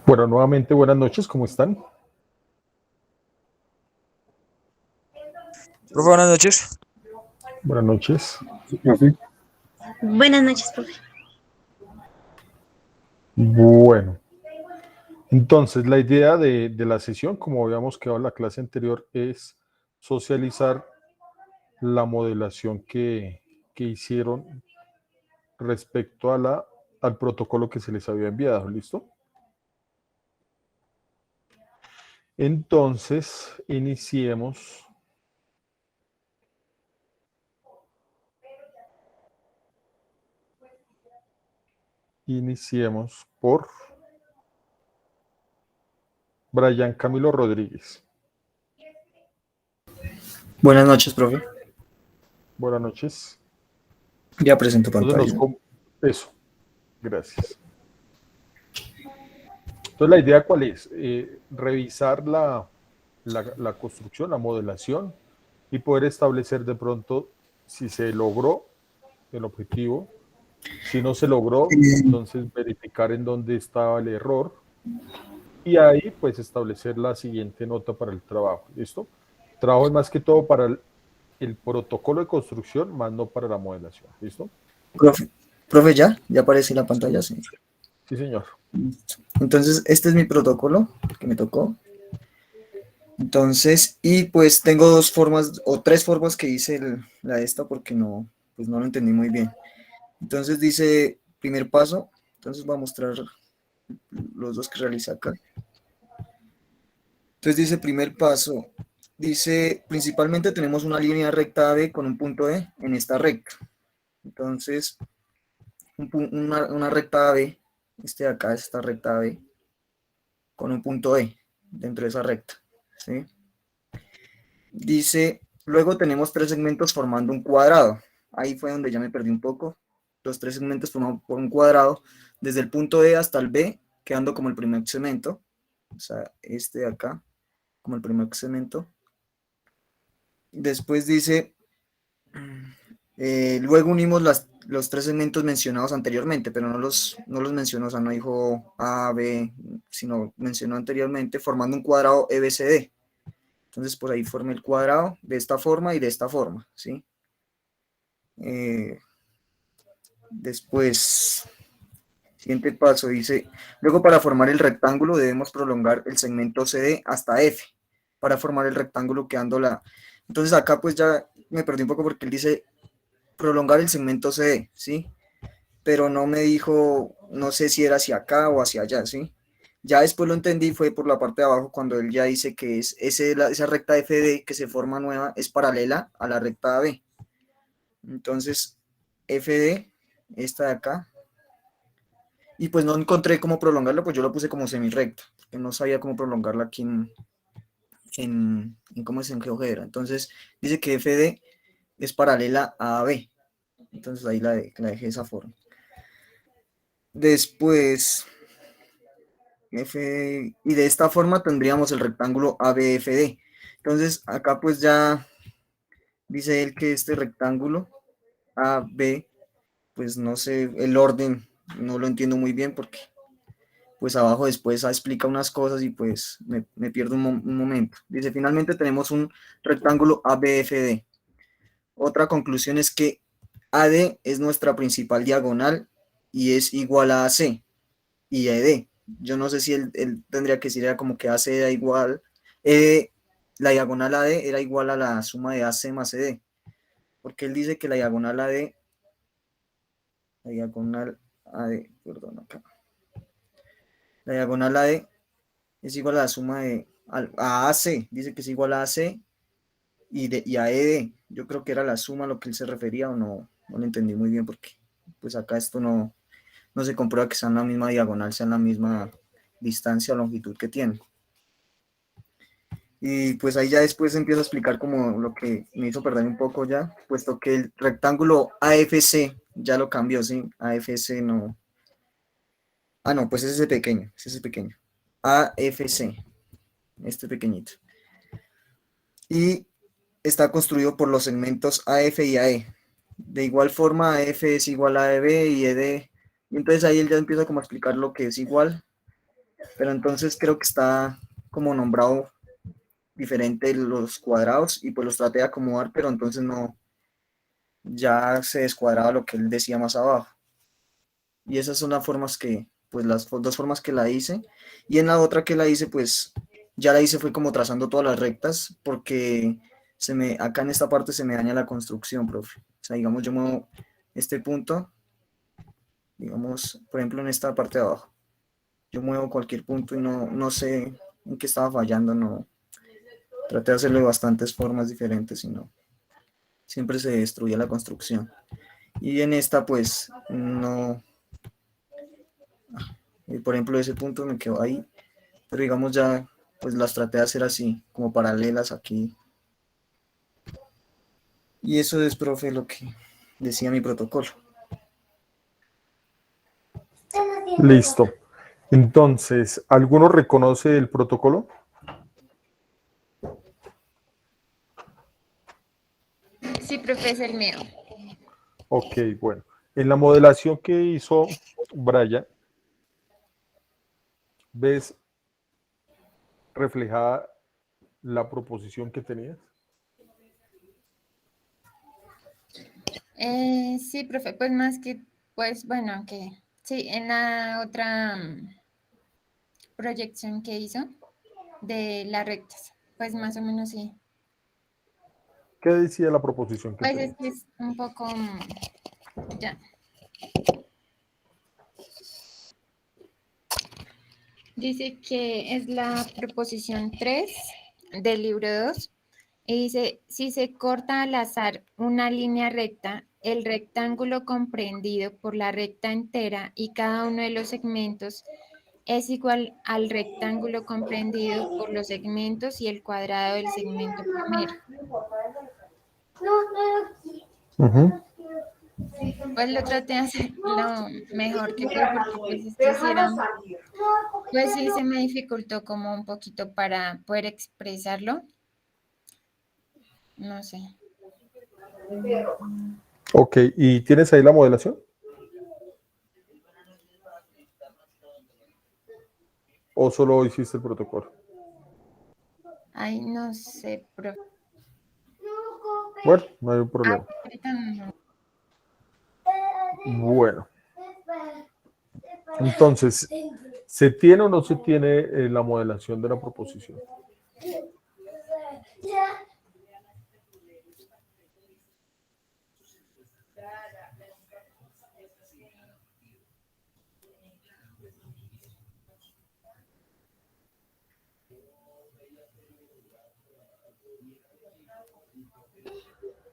Bueno, nuevamente buenas noches, ¿cómo están? Profe, buenas noches. Buenas noches. Buenas noches, profe. Bueno, entonces la idea de la sesión, como habíamos quedado en la clase anterior, es socializar la modelación que hicieron respecto a al protocolo que se les había enviado, ¿listo? Entonces, iniciemos por Brian Camilo Rodríguez. Buenas noches, profe. Buenas noches. Ya presento Entonces pantalla. eso, gracias. Entonces, la idea cuál es? Revisar la construcción, la modelación y poder establecer de pronto si se logró el objetivo. Si no se logró, entonces verificar en dónde estaba el error y ahí pues establecer la siguiente nota para el trabajo. ¿Listo? Trabajo es más que todo para el protocolo de construcción, más no para la modelación. ¿Listo? Profe, ya aparece en la pantalla, sí. Sí, señor. Entonces, este es mi protocolo que me tocó. Entonces, y pues tengo dos formas o tres formas que hice la de esta porque pues no lo entendí muy bien. Entonces dice primer paso. Entonces voy a mostrar los dos que realicé acá. Entonces dice primer paso. Dice, principalmente tenemos una línea recta AB con un punto E en esta recta. Entonces, una recta AB, este de acá es esta recta AB, con un punto E dentro de esa recta, ¿sí? Dice, luego tenemos tres segmentos formando un cuadrado. Ahí fue donde ya me perdí un poco. Los tres segmentos formados por un cuadrado, desde el punto E hasta el B, quedando como el primer segmento. O sea, este de acá, como el primer segmento. Después dice, luego unimos los tres segmentos mencionados anteriormente, pero no los mencionó, o sea, no dijo A, B, sino mencionó anteriormente, formando un cuadrado EBCD. Entonces, por ahí formé el cuadrado de esta forma y de esta forma, ¿sí? Después, siguiente paso, dice, luego para formar el rectángulo debemos prolongar el segmento CD hasta F, para formar el rectángulo quedando la... Entonces acá pues ya me perdí un poco porque él dice prolongar el segmento CD, ¿sí? Pero no me dijo, no sé si era hacia acá o hacia allá, ¿sí? Ya después lo entendí, fue por la parte de abajo cuando él ya dice que esa recta FD que se forma nueva es paralela a la recta AB. Entonces, FD, esta de acá, y pues no encontré cómo prolongarlo, pues yo lo puse como semirrecto, porque no sabía cómo prolongarla aquí en cómo es en GeoGebra. Entonces, dice que FD es paralela a AB. Entonces ahí la dejé de esa forma. Después, y de esta forma tendríamos el rectángulo ABFD. Entonces, acá pues ya dice él que este rectángulo AB, pues no sé, el orden no lo entiendo muy bien porque pues abajo después explica unas cosas y pues me pierdo un momento. Dice, finalmente tenemos un rectángulo ABFD. Otra conclusión es que AD es nuestra principal diagonal y es igual a AC y ED. Yo no sé si él tendría que decir, era como que AC da igual, la diagonal AD era igual a la suma de AC más ED, porque él dice que la diagonal AD, perdón, acá, la diagonal AD es igual a la suma a AC, dice que es igual a AC y a ED. Yo creo que era la suma a lo que él se refería o no lo entendí muy bien porque pues acá esto no se comprueba que sean la misma diagonal, sean la misma distancia o longitud que tienen. Y pues ahí ya después empiezo a explicar como lo que me hizo perder un poco ya, puesto que el rectángulo AFC ya lo cambió, ¿sí? AFC no. Ah, no, pues ese es pequeño. AFC, este pequeñito. Y está construido por los segmentos AF y AE. De igual forma, AF es igual a EB y ED Y entonces ahí él ya empieza como a explicar lo que es igual, pero entonces creo que está como nombrado diferente los cuadrados y pues los traté de acomodar, pero entonces no, ya se descuadraba lo que él decía más abajo. Y esas son las formas que, pues las dos formas que la hice. Y en la otra que la hice, pues ya la hice fue como trazando todas las rectas, porque acá en esta parte se me daña la construcción, profe. O sea, digamos, yo muevo este punto, digamos, por ejemplo, en esta parte de abajo. Yo muevo cualquier punto y no sé en qué estaba fallando, no. Traté de hacerlo de bastantes formas diferentes y no. Siempre se destruía la construcción. Y en esta, pues, no. Por ejemplo, ese punto me quedó ahí. Pero digamos ya, pues las traté de hacer así, como paralelas aquí. Y eso es, profe, lo que decía mi protocolo. Listo. Entonces, ¿alguno reconoce el protocolo? Sí, profe, es el mío. Ok, bueno. En la modelación que hizo Brian, ¿ves reflejada la proposición que tenías? Sí, profe, pues más que, pues bueno, que sí, en la otra proyección que hizo de las rectas, pues más o menos sí. ¿Qué decía la proposición que Pues es tenías? que es un poco, ya. Dice que es la proposición 3 del libro 2 y dice, si se corta al azar una línea recta, el rectángulo comprendido por la recta entera y cada uno de los segmentos es igual al rectángulo comprendido por los segmentos y el cuadrado del segmento primero. Ujú. Pues lo traté de hacer lo mejor que pude porque pues esto hicieron, pues sí se me dificultó como un poquito para poder expresarlo. No sé. Ok, ¿y tienes ahí la modelación? ¿O solo hiciste el protocolo? Ay, no sé, profe. Bueno, no hay un problema. Ahorita no. Bueno, entonces, ¿se tiene o no se tiene la modelación de la proposición?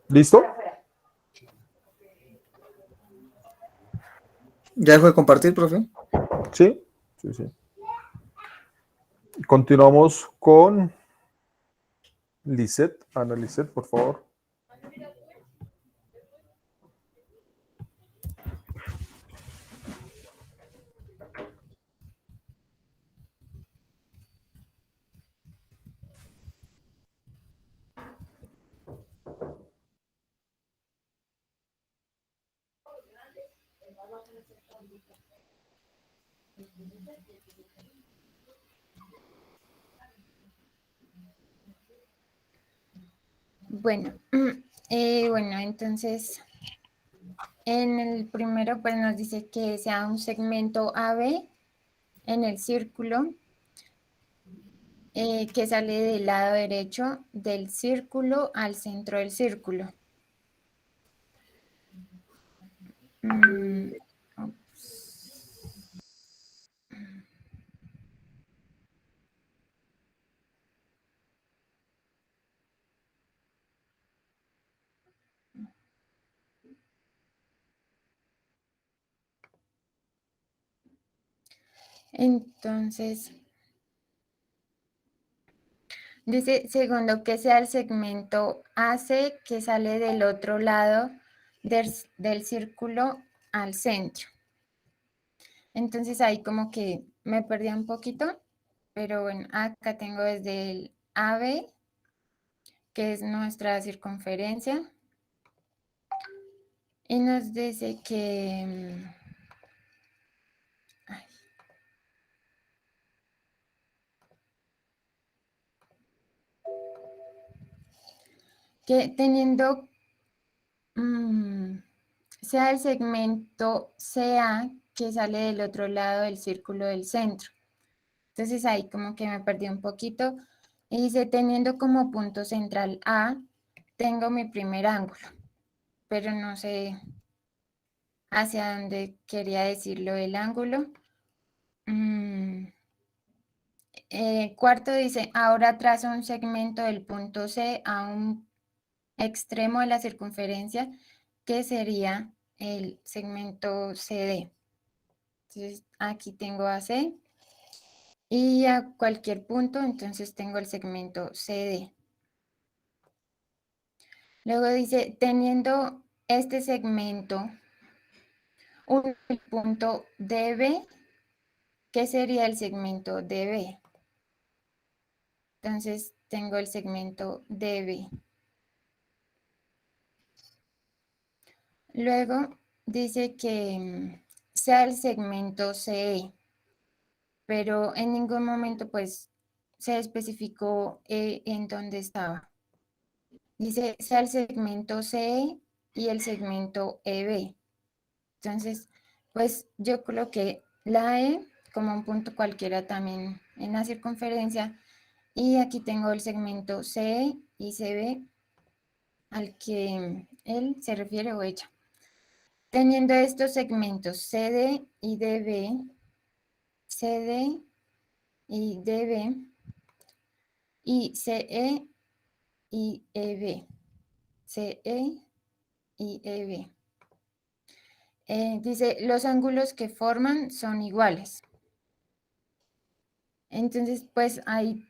¿Listo? ¿Ya dejó de compartir, profe? Sí, sí, sí. Continuamos con Lisette. Ana Lisette, por favor. Bueno, bueno, entonces en el primero pues nos dice que sea un segmento AB en el círculo que sale del lado derecho del círculo al centro del círculo. Mm, Entonces, dice segundo que sea el segmento AC que sale del otro lado del círculo al centro. Entonces ahí como que me perdí un poquito, pero bueno, acá tengo desde el AB, que es nuestra circunferencia, y nos dice que que teniendo, sea el segmento CA que sale del otro lado del círculo del centro. Entonces ahí como que me perdí un poquito. Y dice, teniendo como punto central A, tengo mi primer ángulo, pero no sé hacia dónde quería decirlo el ángulo. Cuarto dice, ahora trazo un segmento del punto C a un extremo de la circunferencia, que sería el segmento CD. Entonces aquí tengo AC y a cualquier punto, entonces tengo el segmento CD. Luego dice, teniendo este segmento, un punto DB, ¿qué sería el segmento DB? Entonces tengo el segmento DB. Luego dice que sea el segmento CE, pero en ningún momento pues se especificó en dónde estaba. Dice sea el segmento CE y el segmento EB. Entonces, pues yo coloqué la E como un punto cualquiera también en la circunferencia y aquí tengo el segmento CE y CB al que él se refiere o ella. Teniendo estos segmentos CD y DB, CD y DB y CE y EB, CE y EB. Dice, los ángulos que forman son iguales. Entonces, pues ahí,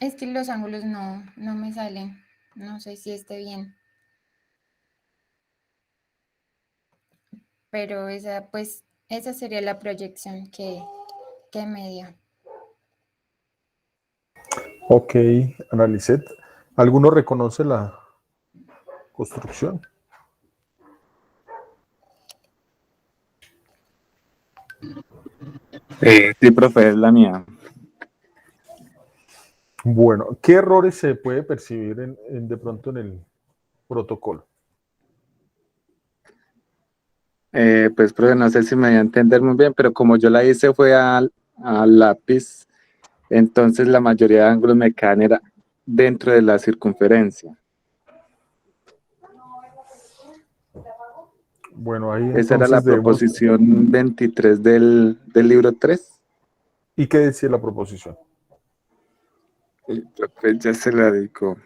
es que los ángulos no me salen. No sé si esté bien. Pero esa, pues, esa sería la proyección que me dio. Ok, Analicet. ¿Alguno reconoce la construcción? Sí, profe, es la mía. Bueno, ¿qué errores se puede percibir de pronto en el protocolo? Pues, profe, no sé si me voy a entender muy bien, pero como yo la hice fue al lápiz, entonces la mayoría de ángulos me quedan era dentro de la circunferencia. Bueno, ahí Esa era la entonces debemos... proposición 23 del libro 3. ¿Y qué decía la proposición? El profe ya se la dedicó.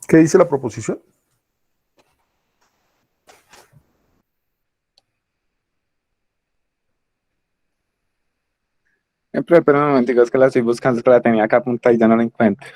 ¿Qué dice la proposición? Profe, pero un momentico, es que la estoy buscando, es que la tenía acá apuntada y ya no la encuentro.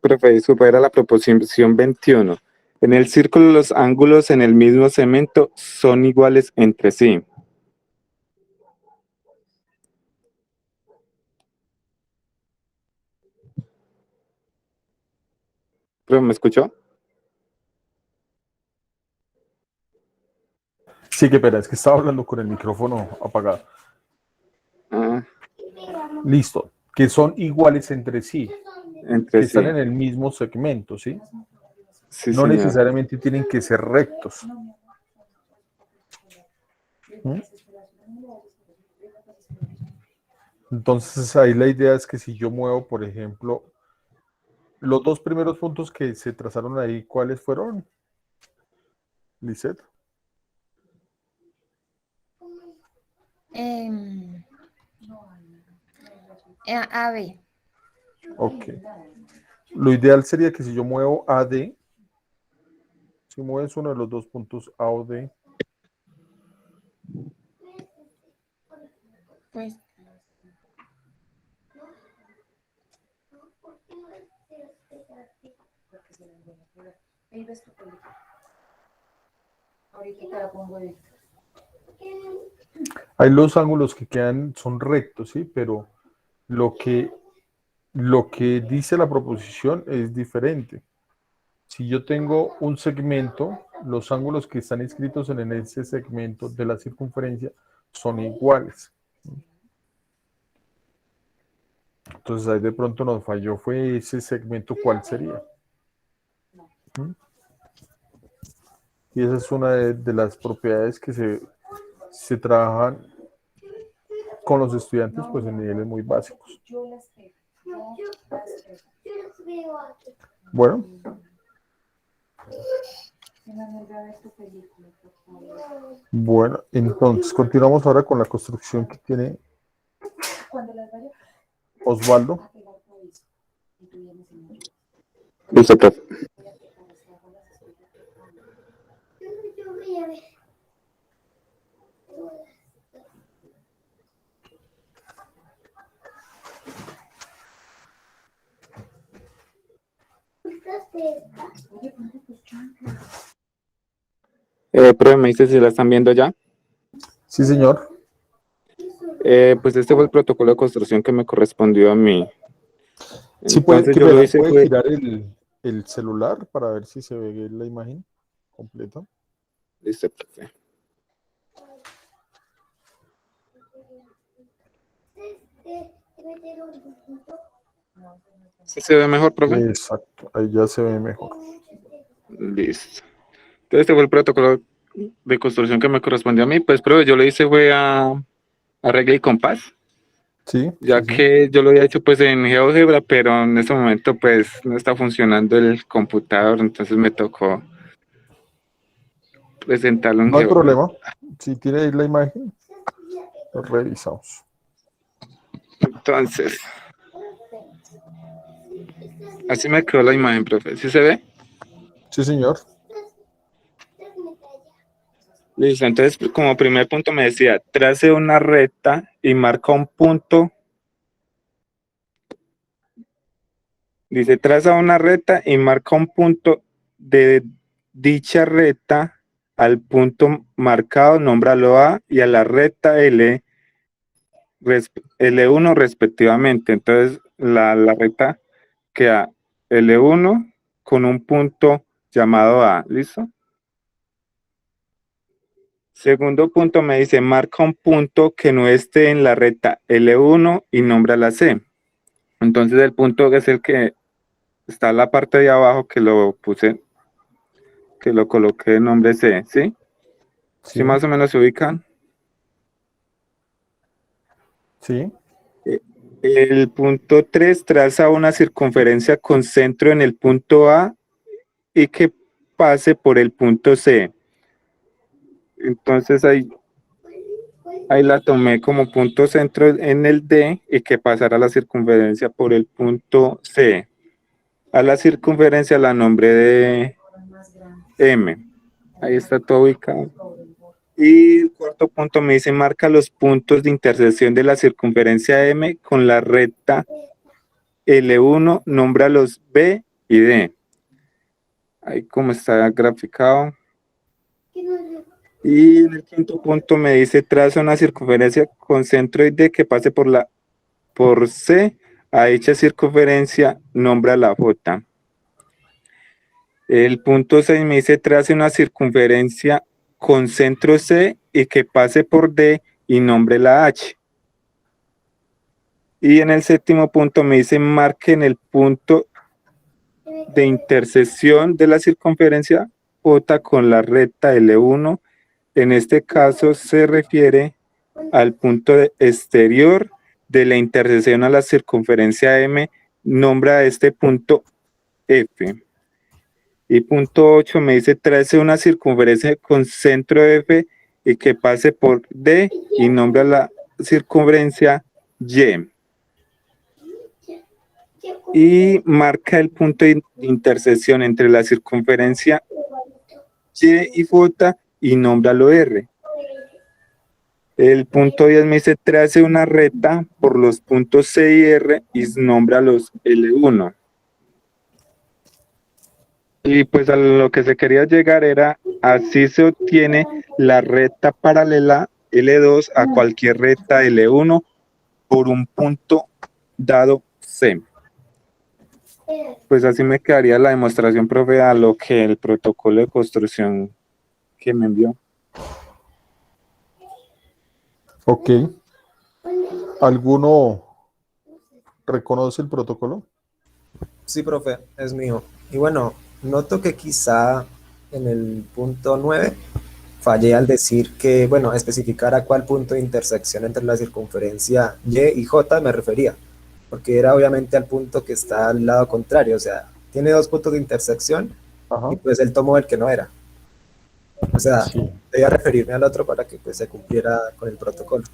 Profe, disculpa, era la proposición 21. En el círculo los ángulos en el mismo segmento son iguales entre sí. Profe, ¿me escuchó? Sí, que espera, es que estaba hablando con el micrófono apagado. Ah, Listo, que son iguales entre sí, que entre sí. están en el mismo segmento, ¿sí? Sí, No señor. necesariamente tienen que ser rectos. ¿Mm? Entonces ahí la idea es que si yo muevo, por ejemplo, los dos primeros puntos que se trazaron ahí, ¿cuáles fueron, Lisette? AB. Ok. Lo ideal sería que si yo muevo AD, si mueves uno de los dos puntos A o D, Pues ahí los ángulos que quedan son rectos, ¿sí? Pero lo que dice la proposición es diferente. Si yo tengo un segmento, los ángulos que están inscritos en ese segmento de la circunferencia son iguales. Entonces ahí de pronto nos falló, fue ese segmento, ¿cuál sería? ¿Mm? Y esa es una de las propiedades que se trabajan con los estudiantes pues en niveles muy básicos. Bueno. Bueno, entonces continuamos ahora con la construcción que tiene Osvaldo. Listo, profe. Profe, me dice si la están viendo ya. Sí, señor. Pues este fue el protocolo de construcción que me correspondió a mí. Sí, puede, Entonces yo lo hice puede fue... girar el celular para ver si se ve la imagen completa. Listo, profe. ¿Sí se ve mejor, profe? Exacto, ahí ya se ve mejor. Listo. Entonces este fue el protocolo de construcción que me correspondió a mí. Pues, profe, yo lo hice fue a regla y compás, Sí, ya sí, sí. que yo lo había hecho pues en GeoGebra, pero en este momento pues no está funcionando el computador, entonces me tocó presentarlo en No hay GeoGebra. problema. Si tiene ahí la imagen, lo revisamos. Entonces, así me quedó la imagen, profe. ¿Sí se ve? Sí, señor. Listo, entonces como primer punto me decía, trace una recta y marca un punto. Dice, traza una recta y marca un punto de dicha recta. Al punto marcado, nómbralo A, y a la recta L1 respectivamente. Entonces, la recta queda L1 con un punto llamado A. ¿Listo? Segundo punto me dice, marca un punto que no esté en la recta L1 y nombra la C. Entonces, el punto es el que está en la parte de abajo que lo puse, que lo coloqué en nombre C, ¿sí? Sí, ¿Sí más o menos se ubican? sí, El punto 3 traza una circunferencia con centro en el punto A y que pase por el punto C. Entonces ahí la tomé como punto centro en el D y que pasara la circunferencia por el punto C. A la circunferencia la nombré de M. Ahí está todo ubicado. Y el cuarto punto me dice, marca los puntos de intersección de la circunferencia M con la recta L1 nombra los B y D. Ahí como está graficado. Y en el quinto punto me dice, traza una circunferencia con centro y D que pase por C. A dicha circunferencia nombra la J. El punto 6 me dice, trace una circunferencia con centro C y que pase por D y nombre la H. Y en el séptimo punto me dice, marque en el punto de intersección de la circunferencia J con la recta L1. En este caso se refiere al punto exterior de la intersección a la circunferencia M. Nombra este punto F. Y punto 8 me dice, trace una circunferencia con centro F y que pase por D y nombra la circunferencia Y. Y marca el punto de intersección entre la circunferencia Y y J y nómbralo R. El punto 10 me dice, trace una recta por los puntos C y R y nombra los L1. Y pues a lo que se quería llegar era, así se obtiene la recta paralela L2 a cualquier recta L1 por un punto dado C. Pues así me quedaría la demostración, profe, a lo que el protocolo de construcción que me envió. Ok. ¿Alguno reconoce el protocolo? Sí, profe, es mío. Y bueno, noto que quizá en el punto 9 fallé al decir que, bueno, especificar a cuál punto de intersección entre la circunferencia Y y J me refería, porque era obviamente al punto que está al lado contrario, o sea, tiene dos puntos de intersección Ajá. y pues él tomó el que no era. O sea, Sí. debía referirme al otro para que pues se cumpliera con el protocolo.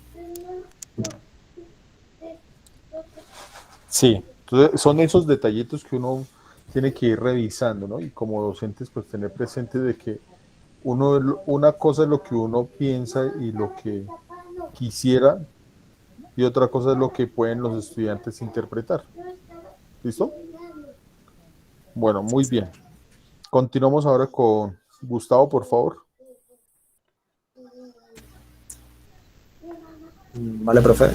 Sí. Entonces, son esos detallitos que uno tiene que ir revisando, ¿no? Y como docentes, pues tener presente de que una cosa es lo que uno piensa y lo que quisiera, y otra cosa es lo que pueden los estudiantes interpretar. ¿Listo? Bueno, muy bien. Continuamos ahora con Gustavo, por favor. Vale, profe.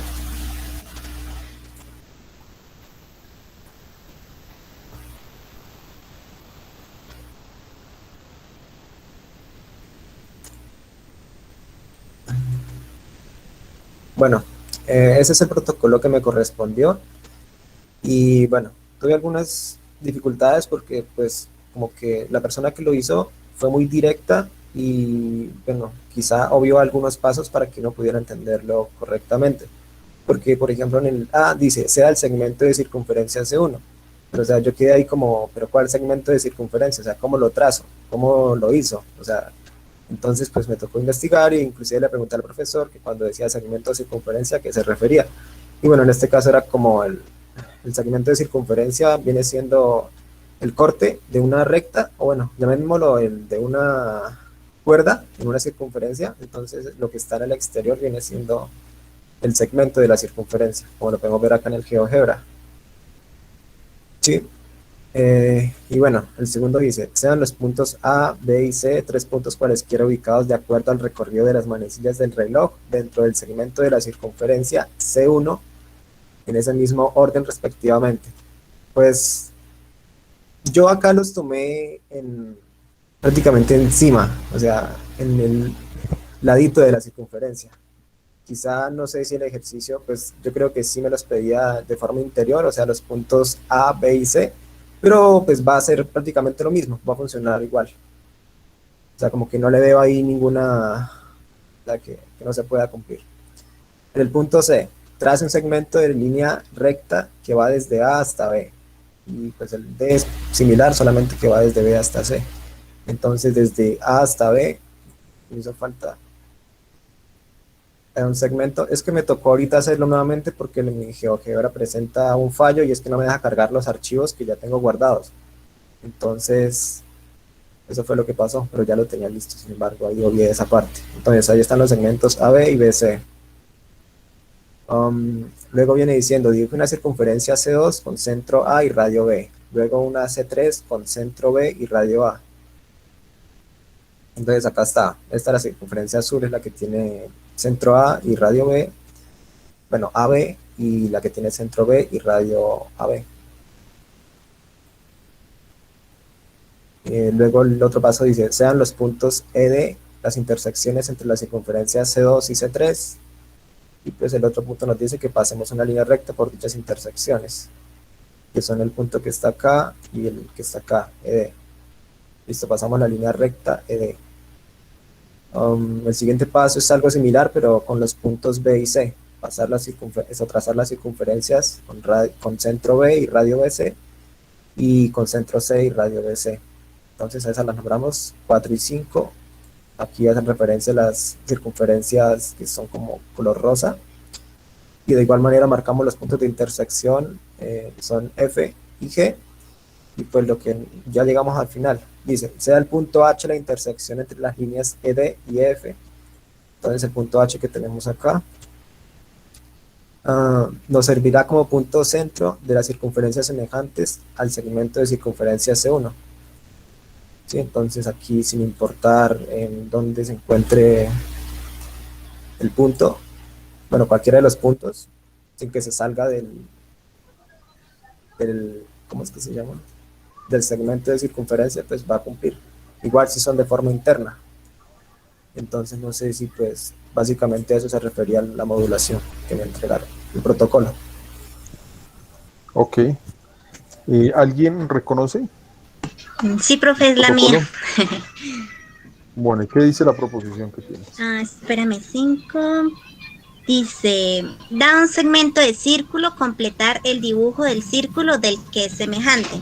Bueno, ese es el protocolo que me correspondió y bueno, tuve algunas dificultades porque pues como que la persona que lo hizo fue muy directa y bueno, quizá obvió algunos pasos para que uno pudiera entenderlo correctamente. Porque por ejemplo en el A dice, sea el segmento de circunferencia C1. Pero o sea, yo quedé ahí como, pero ¿cuál segmento de circunferencia? O sea, ¿cómo lo trazo? ¿Cómo lo hizo? O sea, entonces, pues me tocó investigar e inclusive le pregunté al profesor que cuando decía segmento de circunferencia, ¿a qué se refería? Y bueno, en este caso era como el segmento de circunferencia viene siendo el corte de una recta, o bueno, llamémoslo el de una cuerda en una circunferencia. Entonces, lo que está en el exterior viene siendo el segmento de la circunferencia, como lo podemos ver acá en el GeoGebra. Sí. Y bueno, el segundo dice, sean los puntos A, B y C, tres puntos cualesquiera ubicados de acuerdo al recorrido de las manecillas del reloj dentro del segmento de la circunferencia C1 en ese mismo orden respectivamente. Pues yo acá los tomé prácticamente encima, o sea, en el ladito de la circunferencia. Quizá no sé si el ejercicio, pues yo creo que sí me los pedía de forma interior, o sea, los puntos A, B y C, pero pues va a ser prácticamente lo mismo, va a funcionar igual. O sea, como que no le veo ahí ninguna que no se pueda cumplir. En el punto C, trace un segmento de línea recta que va desde A hasta B. Y pues el D es similar, solamente que va desde B hasta C. Entonces desde A hasta B, me hizo falta un segmento. Es que me tocó ahorita hacerlo nuevamente porque mi GeoGebra presenta un fallo y es que no me deja cargar los archivos que ya tengo guardados. Entonces, eso fue lo que pasó, pero ya lo tenía listo, sin embargo, ahí olvidé esa parte. Entonces, ahí están los segmentos A, B y B, C. Luego viene diciendo, dibuje una circunferencia C2 con centro A y radio B. Luego una C3 con centro B y radio A. Entonces acá está. Esta es la circunferencia azul, es la que tiene centro A y radio B. Bueno, AB, y la que tiene centro B y radio AB. Luego el otro paso dice, sean los puntos ED las intersecciones entre las circunferencias C2 y C3. Y pues el otro punto nos dice que pasemos una línea recta por dichas intersecciones, que son el punto que está acá y el que está acá, ED. Listo, pasamos la línea recta ED. El siguiente paso es algo similar, pero con los puntos B y C. Trazar las circunferencias con centro B y radio BC, y con centro C y radio BC. Entonces a esas las nombramos 4 y 5. Aquí hacen referencia a las circunferencias que son como color rosa. Y de igual manera marcamos los puntos de intersección, son F y G. Y pues lo que ya llegamos al final. Dice, sea el punto H la intersección entre las líneas ED y F. Entonces el punto H que tenemos acá nos servirá como punto centro de las circunferencias semejantes al segmento de circunferencia C1. ¿Sí? Entonces aquí, sin importar en dónde se encuentre el punto, bueno, cualquiera de los puntos, sin que se salga del ¿cómo es que se llama? Del segmento de circunferencia, pues va a cumplir. Igual si son de forma interna. Entonces no sé si pues básicamente a eso se refería a la modulación que me entregaron, el protocolo. Ok. ¿Alguien reconoce? Sí, profe, es la ¿Protocolo? mía. Bueno, ¿y qué dice la proposición que tienes? Espérame, 5. Dice, da un segmento de círculo, completar el dibujo del círculo del que es semejante.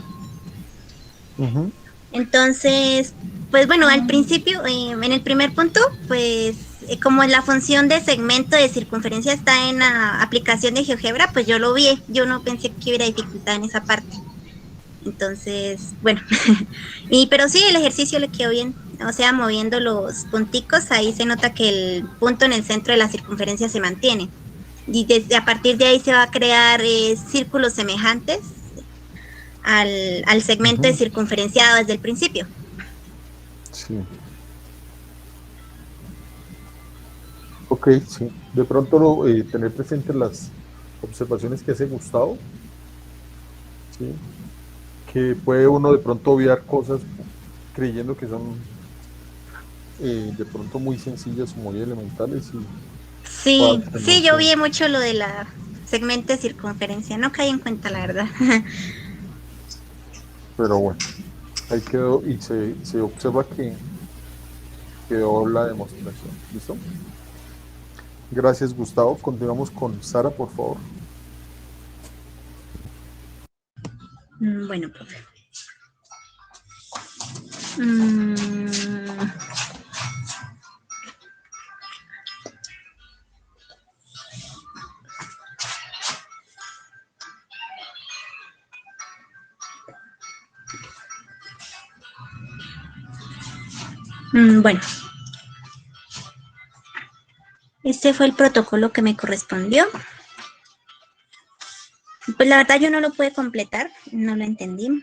Ujú. Entonces, pues bueno, al principio, en el primer punto, pues como la función de segmento de circunferencia está en la aplicación de GeoGebra, pues yo lo vi, yo no pensé que hubiera dificultad en esa parte. Entonces, bueno, pero sí, el ejercicio le quedó bien, o sea, moviendo los punticos, ahí se nota que el punto en el centro de la circunferencia se mantiene. Y a partir de ahí se va a crear círculos semejantes al segmento de circunferenciado desde el principio. Sí. Ok, sí. De pronto tener presente las observaciones que hace Gustavo, ¿sí? Que puede uno de pronto obviar cosas creyendo que son de pronto muy sencillas o muy elementales. Sí, sí, yo vi mucho lo de la segmento de circunferencia, no caí en cuenta, la verdad. Pero bueno, ahí quedó y se observa que quedó la demostración. ¿Listo? Gracias, Gustavo. Continuamos con Sara, por favor. Bueno, profe. Bueno, este fue el protocolo que me correspondió. Pues la verdad yo no lo pude completar, no lo entendí.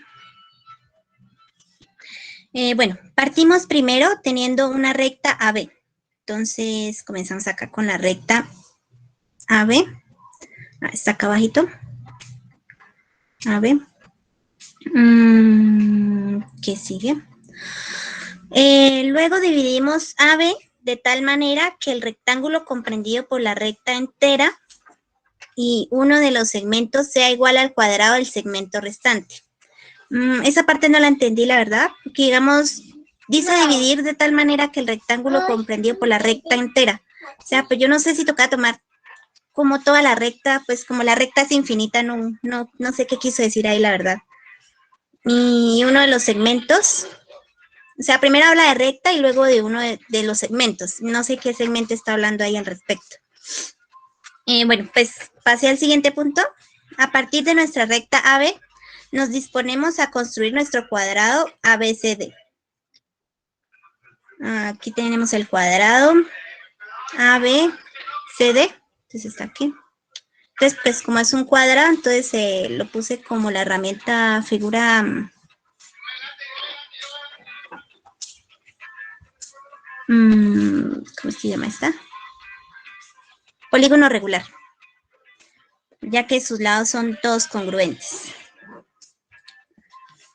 Bueno, partimos primero teniendo una recta AB. Entonces comenzamos acá con la recta AB. Está acá abajito. AB. ¿Qué sigue? Luego dividimos AB de tal manera que el rectángulo comprendido por la recta entera y uno de los segmentos sea igual al cuadrado del segmento restante. Esa parte no la entendí, la verdad, porque digamos, dice dividir de tal manera que el rectángulo comprendido por la recta entera. O sea, pues yo no sé si toca tomar como toda la recta, pues como la recta es infinita, no sé qué quiso decir ahí, la verdad. Y uno de los segmentos, o sea, primero habla de recta y luego de uno de los segmentos. No sé qué segmento está hablando ahí al respecto. Bueno, pues pasé al siguiente punto. A partir de nuestra recta AB, nos disponemos a construir nuestro cuadrado ABCD. Aquí tenemos el cuadrado ABCD. Entonces está aquí. Entonces, pues como es un cuadrado, entonces lo puse como la herramienta figura. ¿Cómo se llama esta? Polígono regular, ya que sus lados son todos congruentes.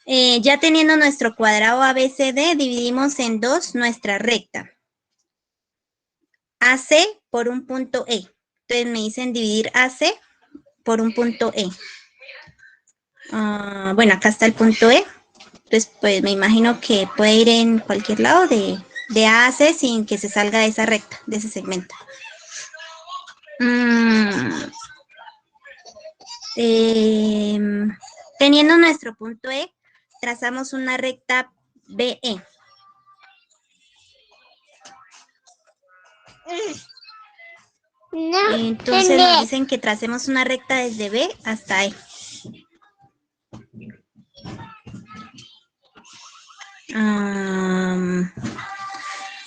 Ya teniendo nuestro cuadrado ABCD, dividimos en dos nuestra recta. AC por un punto E. Entonces me dicen dividir AC por un punto E. Bueno, acá está el punto E. Entonces, pues me imagino que puede ir en cualquier lado de A a C sin que se salga de esa recta, de ese segmento. Teniendo nuestro punto E, trazamos una recta BE. Entonces nos dicen que tracemos una recta desde B hasta E.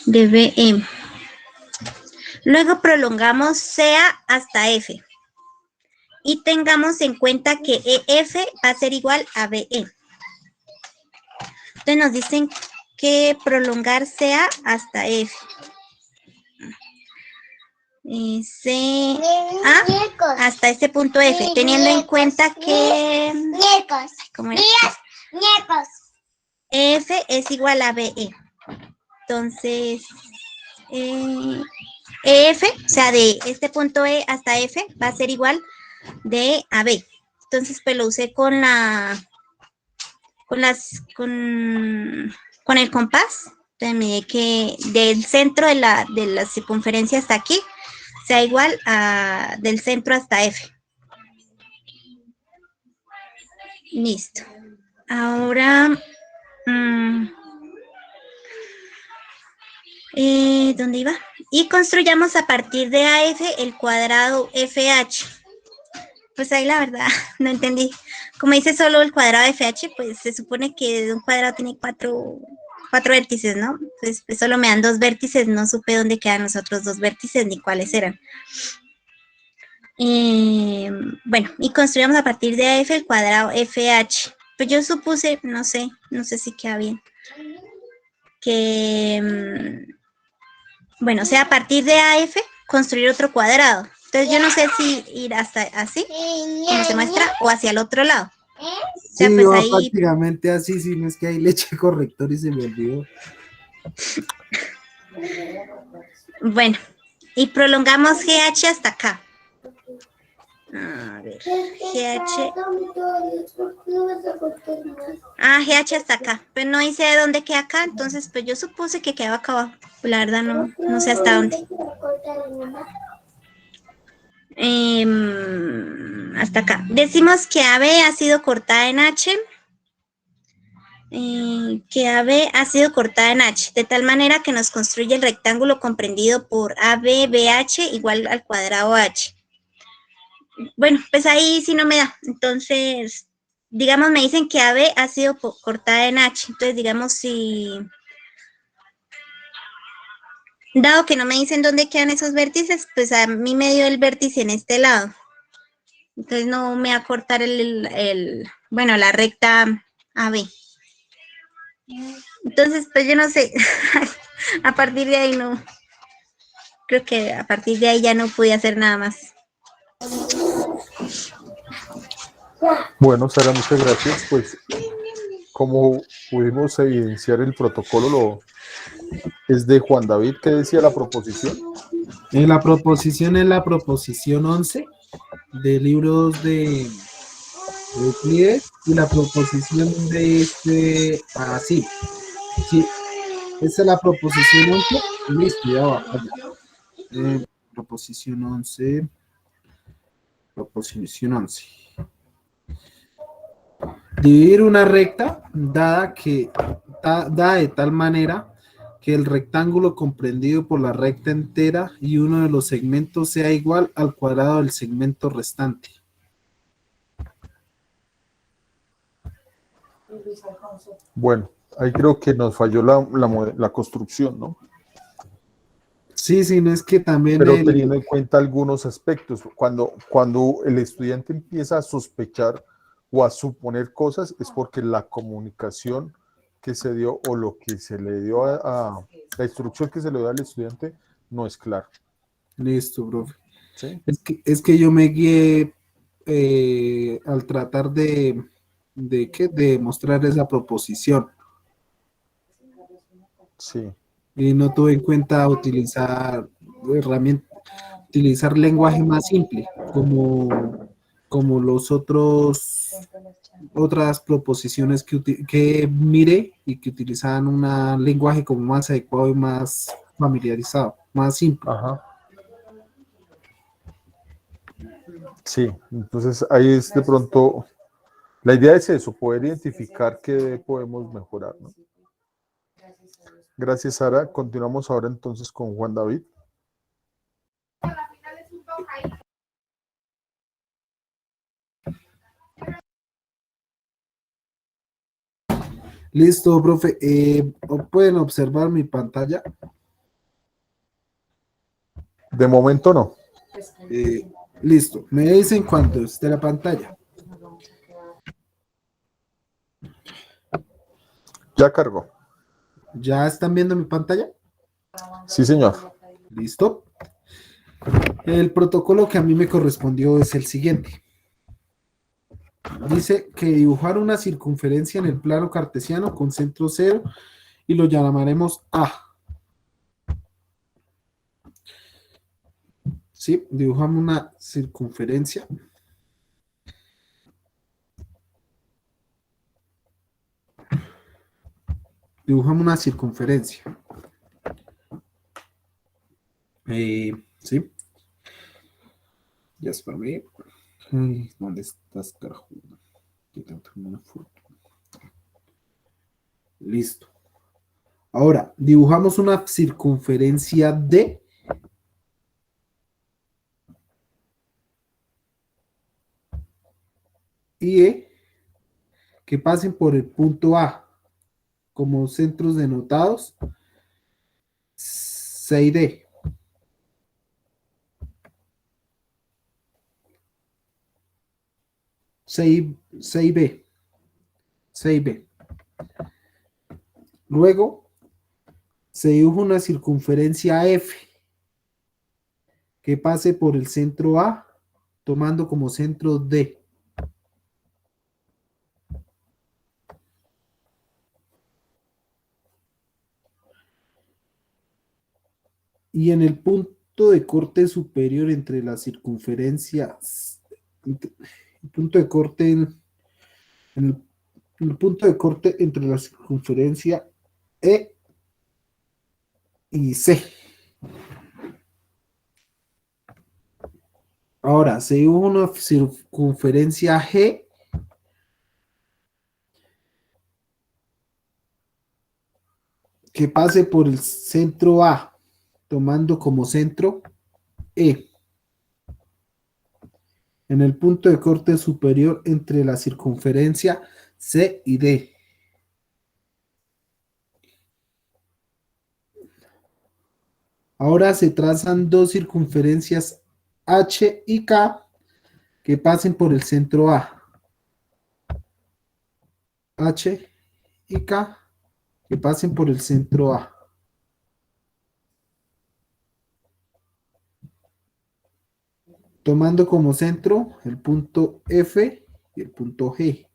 De BE. Luego prolongamos CA hasta F. Y tengamos en cuenta que EF va a ser igual a BE. Entonces nos dicen que prolongar CA hasta F. CA hasta este punto F, teniendo en cuenta que ¿cómo era? F es igual a BE. Entonces, EF, o sea, de este punto E hasta F, va a ser igual de a B. Entonces, pues lo usé con el compás. Entonces, me di que del centro de la circunferencia hasta aquí sea igual a del centro hasta F. Listo. Ahora, ¿dónde iba? Y construyamos a partir de AF el cuadrado FH. Pues ahí la verdad no entendí. Como dice solo el cuadrado FH, pues se supone que un cuadrado tiene cuatro vértices, ¿no? Pues solo me dan dos vértices, no supe dónde quedan los otros dos vértices ni cuáles eran. Bueno, y construyamos a partir de AF el cuadrado FH. Pues yo supuse, no sé si queda bien, que, bueno, o sea, a partir de AF construir otro cuadrado. Entonces yo no sé si ir hasta así, como se muestra, o hacia el otro lado. O sea, Sí, pues va ahí, prácticamente así, si no es que ahí le eché corrector y se me olvidó. bueno, y prolongamos GH hasta acá. A ver, GH. GH hasta acá. Pero no hice de dónde queda acá, entonces pues yo supuse que quedaba acá abajo. La verdad no sé hasta dónde. Hasta acá. Decimos que AB ha sido cortada en H. Que AB ha sido cortada en H, de tal manera que nos construye el rectángulo comprendido por AB, BH igual al cuadrado H. Bueno, pues ahí sí no me da. Entonces, digamos, me dicen que AB ha sido cortada en H. Entonces, digamos, si... Dado que no me dicen dónde quedan esos vértices, pues a mí me dio el vértice en este lado. Entonces, no me va a cortar bueno, la recta AB. Entonces, pues yo no sé. A partir de ahí no... Creo que a partir de ahí ya no pude hacer nada más. Bueno, Sara, muchas gracias. Pues como pudimos evidenciar, el protocolo es de Juan David. ¿Qué decía la proposición? La proposición es la proposición 11 de libros de Euclides y la proposición de sí, esa es la proposición 11. Listo, ya va. Proposición 11. Proposición 11. Dividir una recta dada de tal manera que el rectángulo comprendido por la recta entera y uno de los segmentos sea igual al cuadrado del segmento restante. Bueno, ahí creo que nos falló la construcción, ¿no? Sí, sí, no es que también pero teniendo en cuenta algunos aspectos. Cuando el estudiante empieza a sospechar o a suponer cosas, es porque la comunicación que se dio o lo que se le dio la instrucción que se le dio al estudiante no es clara. Listo, profe. ¿Sí? Es que yo me guié al tratar de mostrar esa proposición Sí. y no tuve en cuenta utilizar lenguaje más simple, como otras proposiciones que miré y que utilizaban un lenguaje como más adecuado y más familiarizado, más simple. Ajá. Sí, entonces ahí es de pronto, la idea es eso, poder identificar qué podemos mejorar, ¿no? Gracias, Sara. Continuamos ahora entonces con Juan David. Listo, profe. ¿Pueden observar mi pantalla? De momento no. Listo. Me dicen cuando esté la pantalla. Ya cargó. ¿Ya están viendo mi pantalla? Sí, señor. Listo. El protocolo que a mí me correspondió es el siguiente. Dice que dibujar una circunferencia en el plano cartesiano con centro cero y lo llamaremos A. ¿Sí? Dibujamos una circunferencia. Dibujamos una circunferencia. ¿Sí? Ya es para mí. Ay, ¿dónde estás, carajo? Aquí tengo una foto. Listo. Ahora, dibujamos una circunferencia D. Y E que pasen por el punto A como centros denotados C y D. C y B. C y B. Luego se dibuja una circunferencia F que pase por el centro A tomando como centro D. Y en el punto de corte superior entre las circunferencias, el punto de corte en el punto de corte entre la circunferencia E y C. Ahora, se dibuja una circunferencia G que pase por el centro A, tomando como centro E. En el punto de corte superior entre la circunferencia C y D. Ahora se trazan dos circunferencias H y K que pasen por el centro A. H y K que pasen por el centro A. Tomando como centro el punto F y el punto G.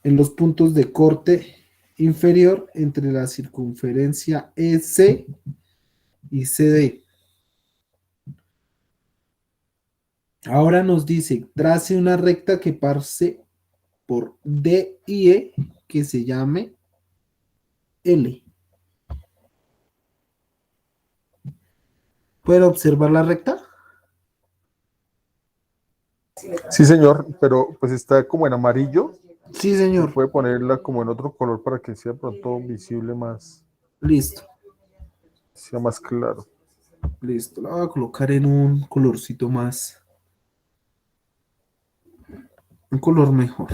En los puntos de corte inferior entre la circunferencia EC y CD. Ahora nos dice, trace una recta que pase por D y E que se llame L. ¿Pueden observar la recta? Sí, señor, pero pues está como en amarillo. Sí, Se señor. puede ponerla como en otro color para que sea pronto visible más, Listo, sea más claro. listo. La voy a colocar en un colorcito más. Un color mejor.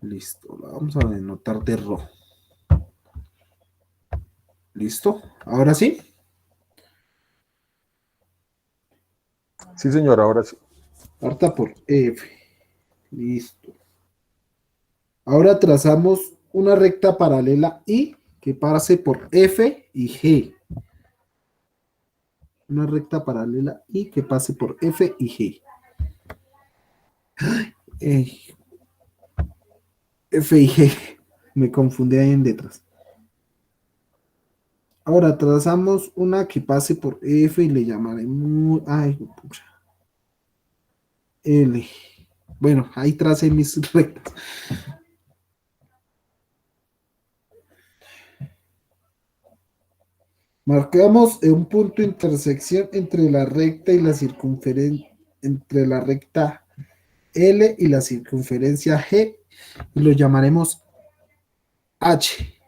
Listo, la vamos a denotar de rojo. ¿Listo? ¿Ahora sí? Sí, señor, ahora sí. Parta por F. Listo. Ahora trazamos una recta paralela I que pase por F y G. Una recta paralela I que pase por F y G. Eh, F y G. Me confundí ahí en letras. Ahora trazamos una que pase por F y le llamaremos. Ay, pucha. L. Bueno, ahí tracé mis rectas. Marcamos un punto de intersección entre la recta y la circunferencia, entre la recta L y la circunferencia G, y lo llamaremos H.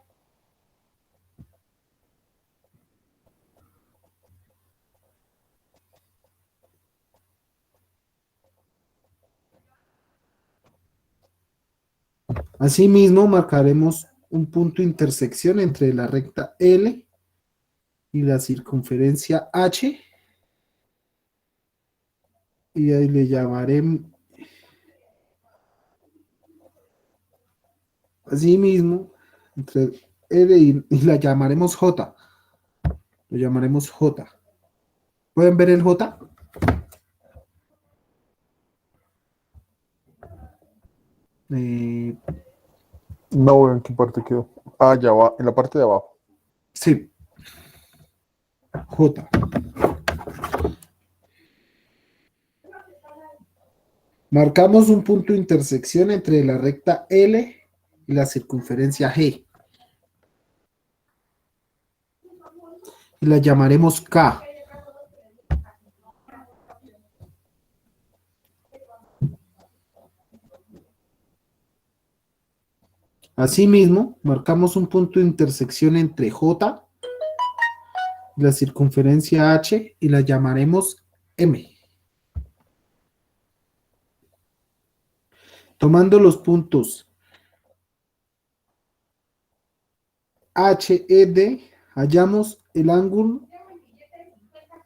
Asimismo, marcaremos un punto de intersección entre la recta L y la circunferencia H, y ahí le llamaremos, asimismo, entre L y la llamaremos J. Lo llamaremos J. ¿Pueden ver el J? No veo en qué parte quedó. Ah, ya va, en la parte de abajo. Sí. J. Marcamos un punto de intersección entre la recta L y la circunferencia G. Y la llamaremos K. Asimismo, marcamos un punto de intersección entre J y la circunferencia H y la llamaremos M. Tomando los puntos H, E, D, hallamos el ángulo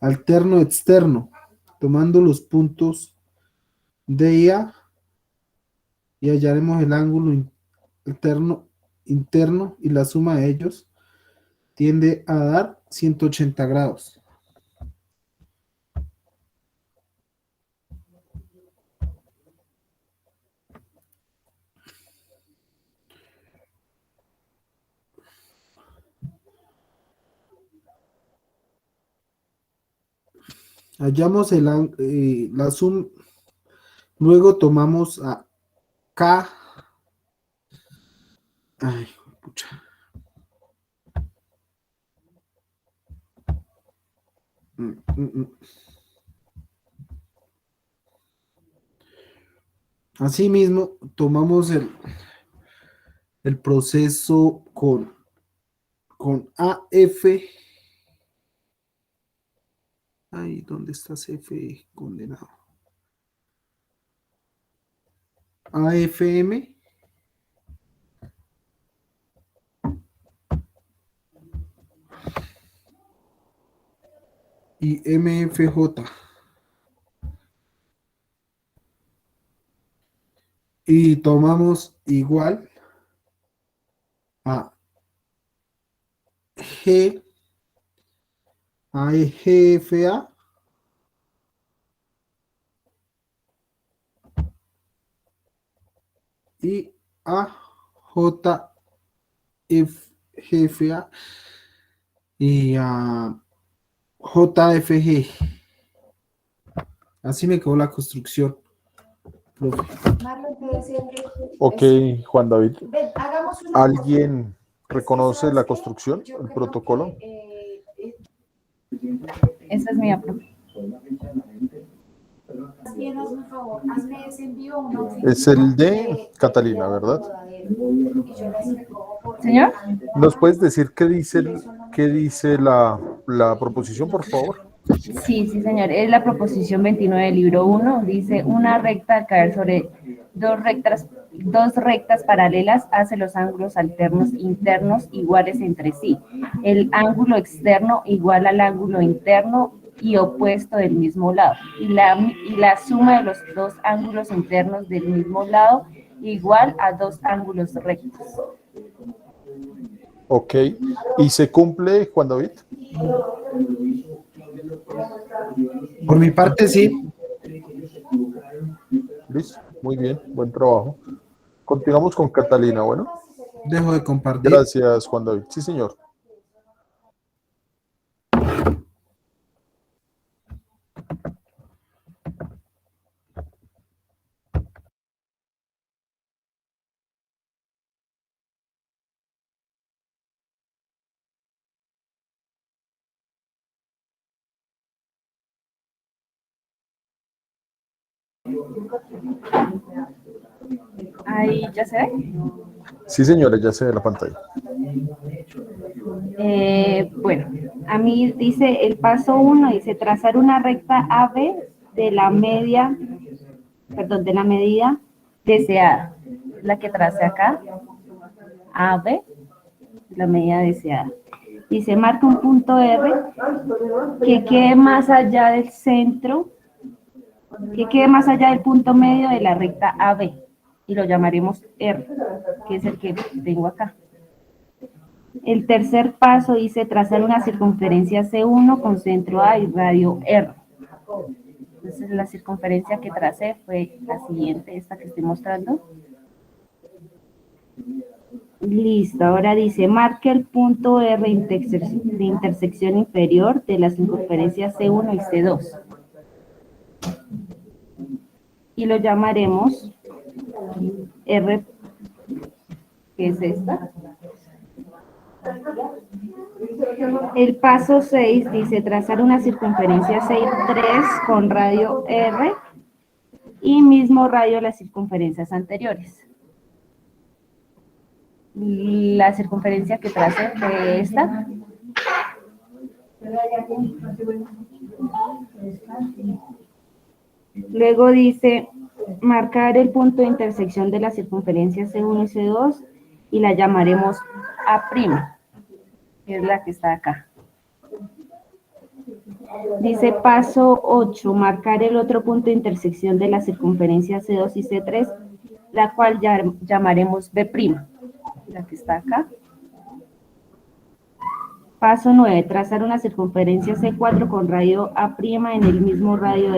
alterno externo. Tomando los puntos D y A, y hallaremos el ángulo alterno interno, y la suma de ellos tiende a dar 180 grados. Hallamos la suma, luego tomamos a K. Ay, pucha. Asimismo, tomamos el proceso con AF. Ay, ¿dónde está ese F condenado? AFM. Y MFJ. Y tomamos igual a G, a GFA, y a JFGFA y a JFG. Así me quedó la construcción, profe. Ok, Juan David. ¿Alguien reconoce la construcción, el protocolo? Esa es mi profe. Es el de Catalina, ¿verdad? Señor. ¿Nos puedes decir qué dice la proposición, por favor? Sí, señor. Es la proposición 29 del libro 1. Dice una recta a caer sobre dos rectas dos rectas paralelas hace los ángulos alternos internos iguales entre sí. El ángulo externo igual al ángulo interno y opuesto del mismo lado. Y la suma de los dos ángulos internos del mismo lado igual a dos ángulos rectos. Ok. ¿Y se cumple, Juan David? Por mi parte, sí. Listo. Muy bien. Buen trabajo. Continuamos con Catalina. Bueno. Dejo de compartir. Gracias, Juan David. Sí, señor. Ahí ya se ve. Sí, señora, ya se ve la pantalla. Bueno, a mí dice el paso 1, dice trazar una recta AB de la medida deseada. La que trace acá, AB, la medida deseada. Dice, marca un punto R que quede más allá del centro, que quede más allá del punto medio de la recta AB. Y lo llamaremos R, que es el que tengo acá. El tercer paso dice trazar una circunferencia C1 con centro A y radio R. Entonces la circunferencia que tracé fue la siguiente, esta que estoy mostrando. Listo, ahora dice marque el punto R de intersección inferior de las circunferencias C1 y C2. Y lo llamaremos R, que es esta. El paso 6 dice trazar una circunferencia C3 con radio R y mismo radio de las circunferencias anteriores. La circunferencia que tracé fue esta. Luego dice marcar el punto de intersección de las circunferencias C1 y C2 y la llamaremos A', que es la que está acá. Dice paso 8, marcar el otro punto de intersección de las circunferencias C2 y C3, la cual llamaremos B', la que está acá. Paso 9, trazar una circunferencia C4 con radio A' en el mismo radio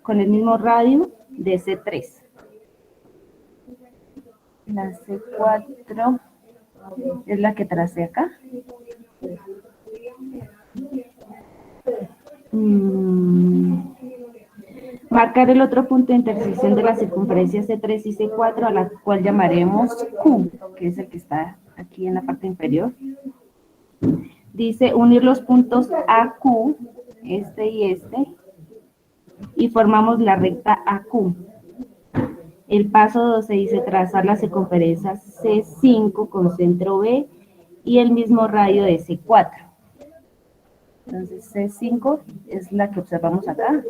con el mismo radio de C3. La C4 es la que tracé acá. Marcar el otro punto de intersección de la circunferencia C3 y C4, a la cual llamaremos Q, que es el que está aquí en la parte inferior. Dice unir los puntos AQ, este y este, y formamos la recta AQ. El paso 12 dice trazar la circunferencia C5 con centro B y el mismo radio de C4. Entonces C5 es la que observamos acá.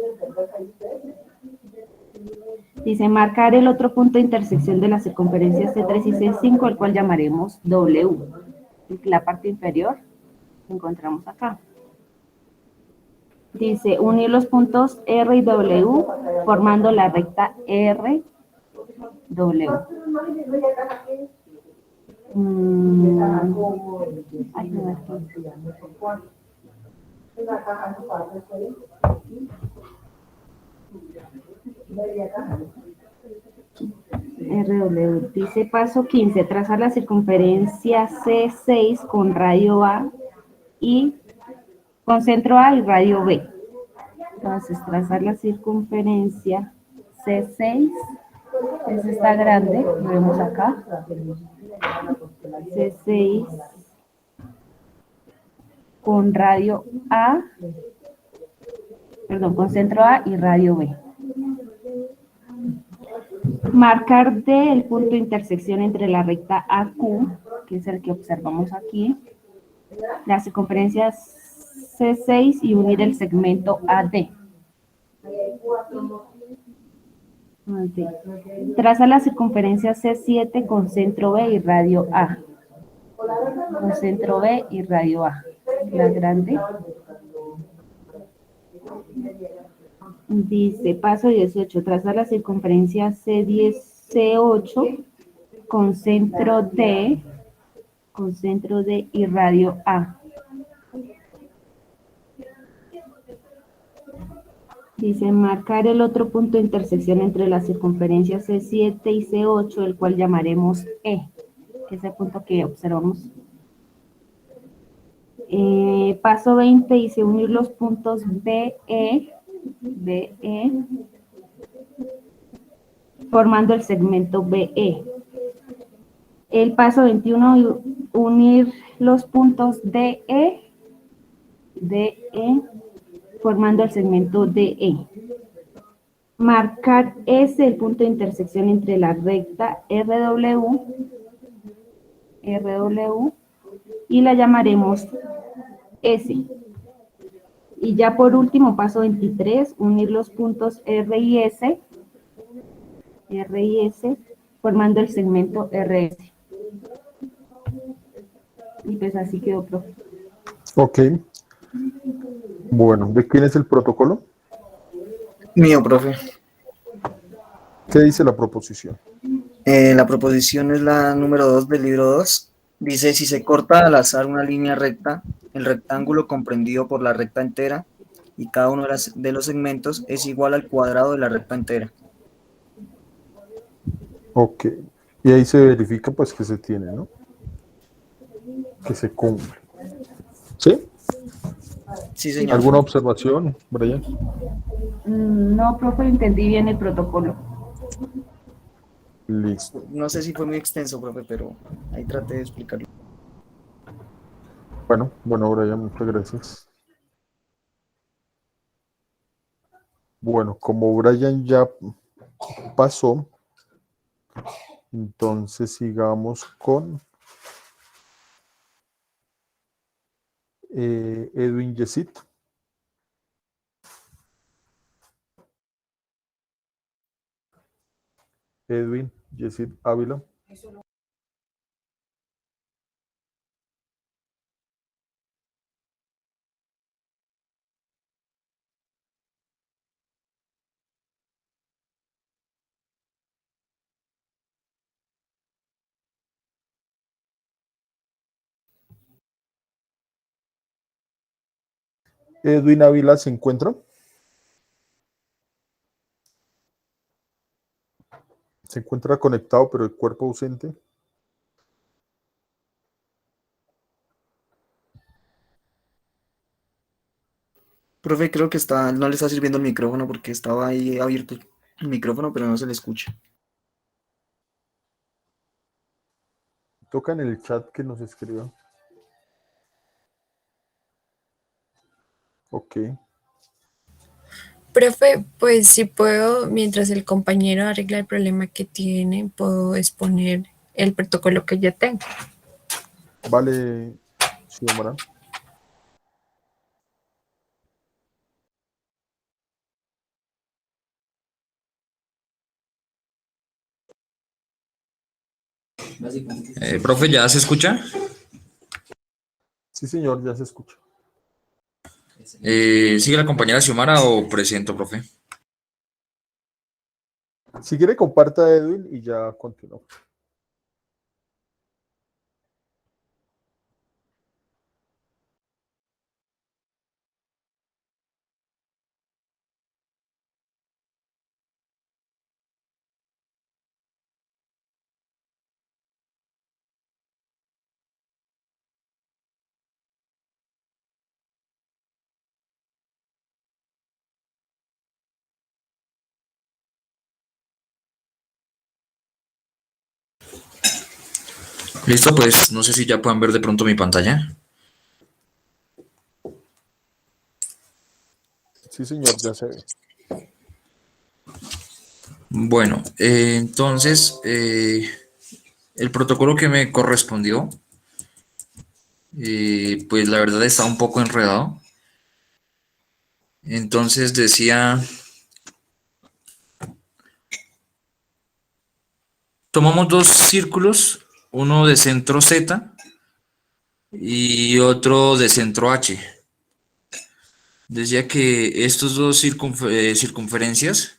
Dice marcar el otro punto de intersección de las circunferencias C3 y C5, el cual llamaremos W. La parte inferior que encontramos acá. Dice unir los puntos R y W formando la recta R, W. Ay, no, RW. Dice paso 15, trazar la circunferencia C6 con radio A y con centro A y radio B. Entonces, trazar la circunferencia C6, es esta grande, lo vemos acá. C6 con radio A, perdón, con centro A y radio B. Marcar D el punto de intersección entre la recta AQ, que es el que observamos aquí, la circunferencia C6 y unir el segmento AD. Traza la circunferencia C7 con centro B y radio A. Con centro B y radio A. La grande. Dice, paso 18, traza la circunferencia C10, C8 con centro D y radio A. Dice, marcar el otro punto de intersección entre la circunferencia C7 y C8, el cual llamaremos E, que es el punto que observamos. Paso 20 dice unir los puntos BE, formando el segmento BE. El paso 21, unir los puntos DE, formando el segmento DE. Marcar S, el punto de intersección entre la recta RW, y la llamaremos S. Y ya por último, paso 23, unir los puntos R y S, formando el segmento RS. Y pues así quedó, profe. Ok. Bueno, ¿de quién es el protocolo? Mío, profe. ¿Qué dice la proposición? La proposición es la número 2 del libro 2. Dice, si se corta al azar una línea recta, el rectángulo comprendido por la recta entera y cada uno de los segmentos es igual al cuadrado de la recta entera. Ok. Y ahí se verifica pues que se tiene, ¿no? Que se cumple. ¿Sí? Sí, señor. ¿Alguna observación, Brian? No, profe, entendí bien el protocolo. Listo. No sé si fue muy extenso, profe, pero ahí traté de explicarlo. Bueno, Brian, muchas gracias. Bueno, como Brian ya pasó, entonces sigamos con Edwin Yesit. Edwin Yesit Ávila. Edwin Ávila se encuentra. Se encuentra conectado, pero el cuerpo ausente. Profe, creo que no le está sirviendo el micrófono porque estaba ahí abierto el micrófono, pero no se le escucha. Toca en el chat que nos escriba. Ok. Profe, pues si puedo, mientras el compañero arregla el problema que tiene, puedo exponer el protocolo que ya tengo. Vale, Xiomara. Profe, ¿ya se escucha? Sí, señor, ya se escucha. ¿Sigue la compañera Xiomara o presento, profe? Si quiere, comparta Edwin y ya continuamos. Listo, pues no sé si ya pueden ver de pronto mi pantalla. Sí, señor, ya se ve. Bueno, entonces, el protocolo que me correspondió, pues la verdad está un poco enredado. Entonces decía tomamos dos círculos, uno de centro Z y otro de centro H. Decía que estos dos circunferencias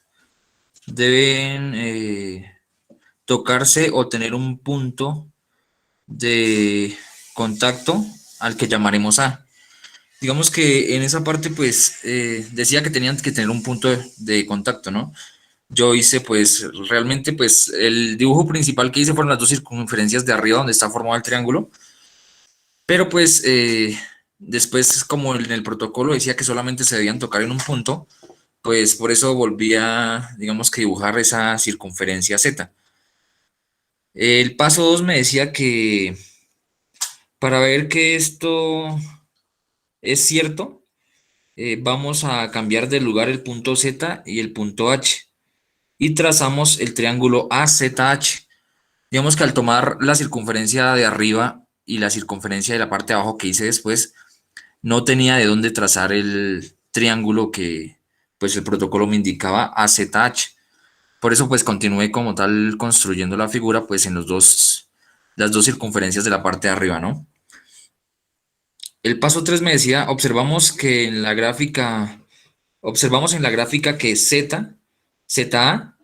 deben tocarse o tener un punto de contacto al que llamaremos A. Digamos que en esa parte, pues, decía que tenían que tener un punto de contacto, ¿no? Yo hice, pues, realmente, pues, el dibujo principal que hice fueron las dos circunferencias de arriba donde está formado el triángulo, pero pues, después, como en el protocolo decía que solamente se debían tocar en un punto, pues, por eso volví a, digamos que dibujar esa circunferencia Z. El paso 2 me decía que para ver que esto es cierto, vamos a cambiar de lugar el punto Z y el punto H y trazamos el triángulo AZH. Digamos que al tomar la circunferencia de arriba y la circunferencia de la parte de abajo que hice después, no tenía de dónde trazar el triángulo que pues el protocolo me indicaba AZH. Por eso pues continué como tal construyendo la figura pues en las dos circunferencias de la parte de arriba, ¿no? El paso 3 me decía, observamos en la gráfica que ZA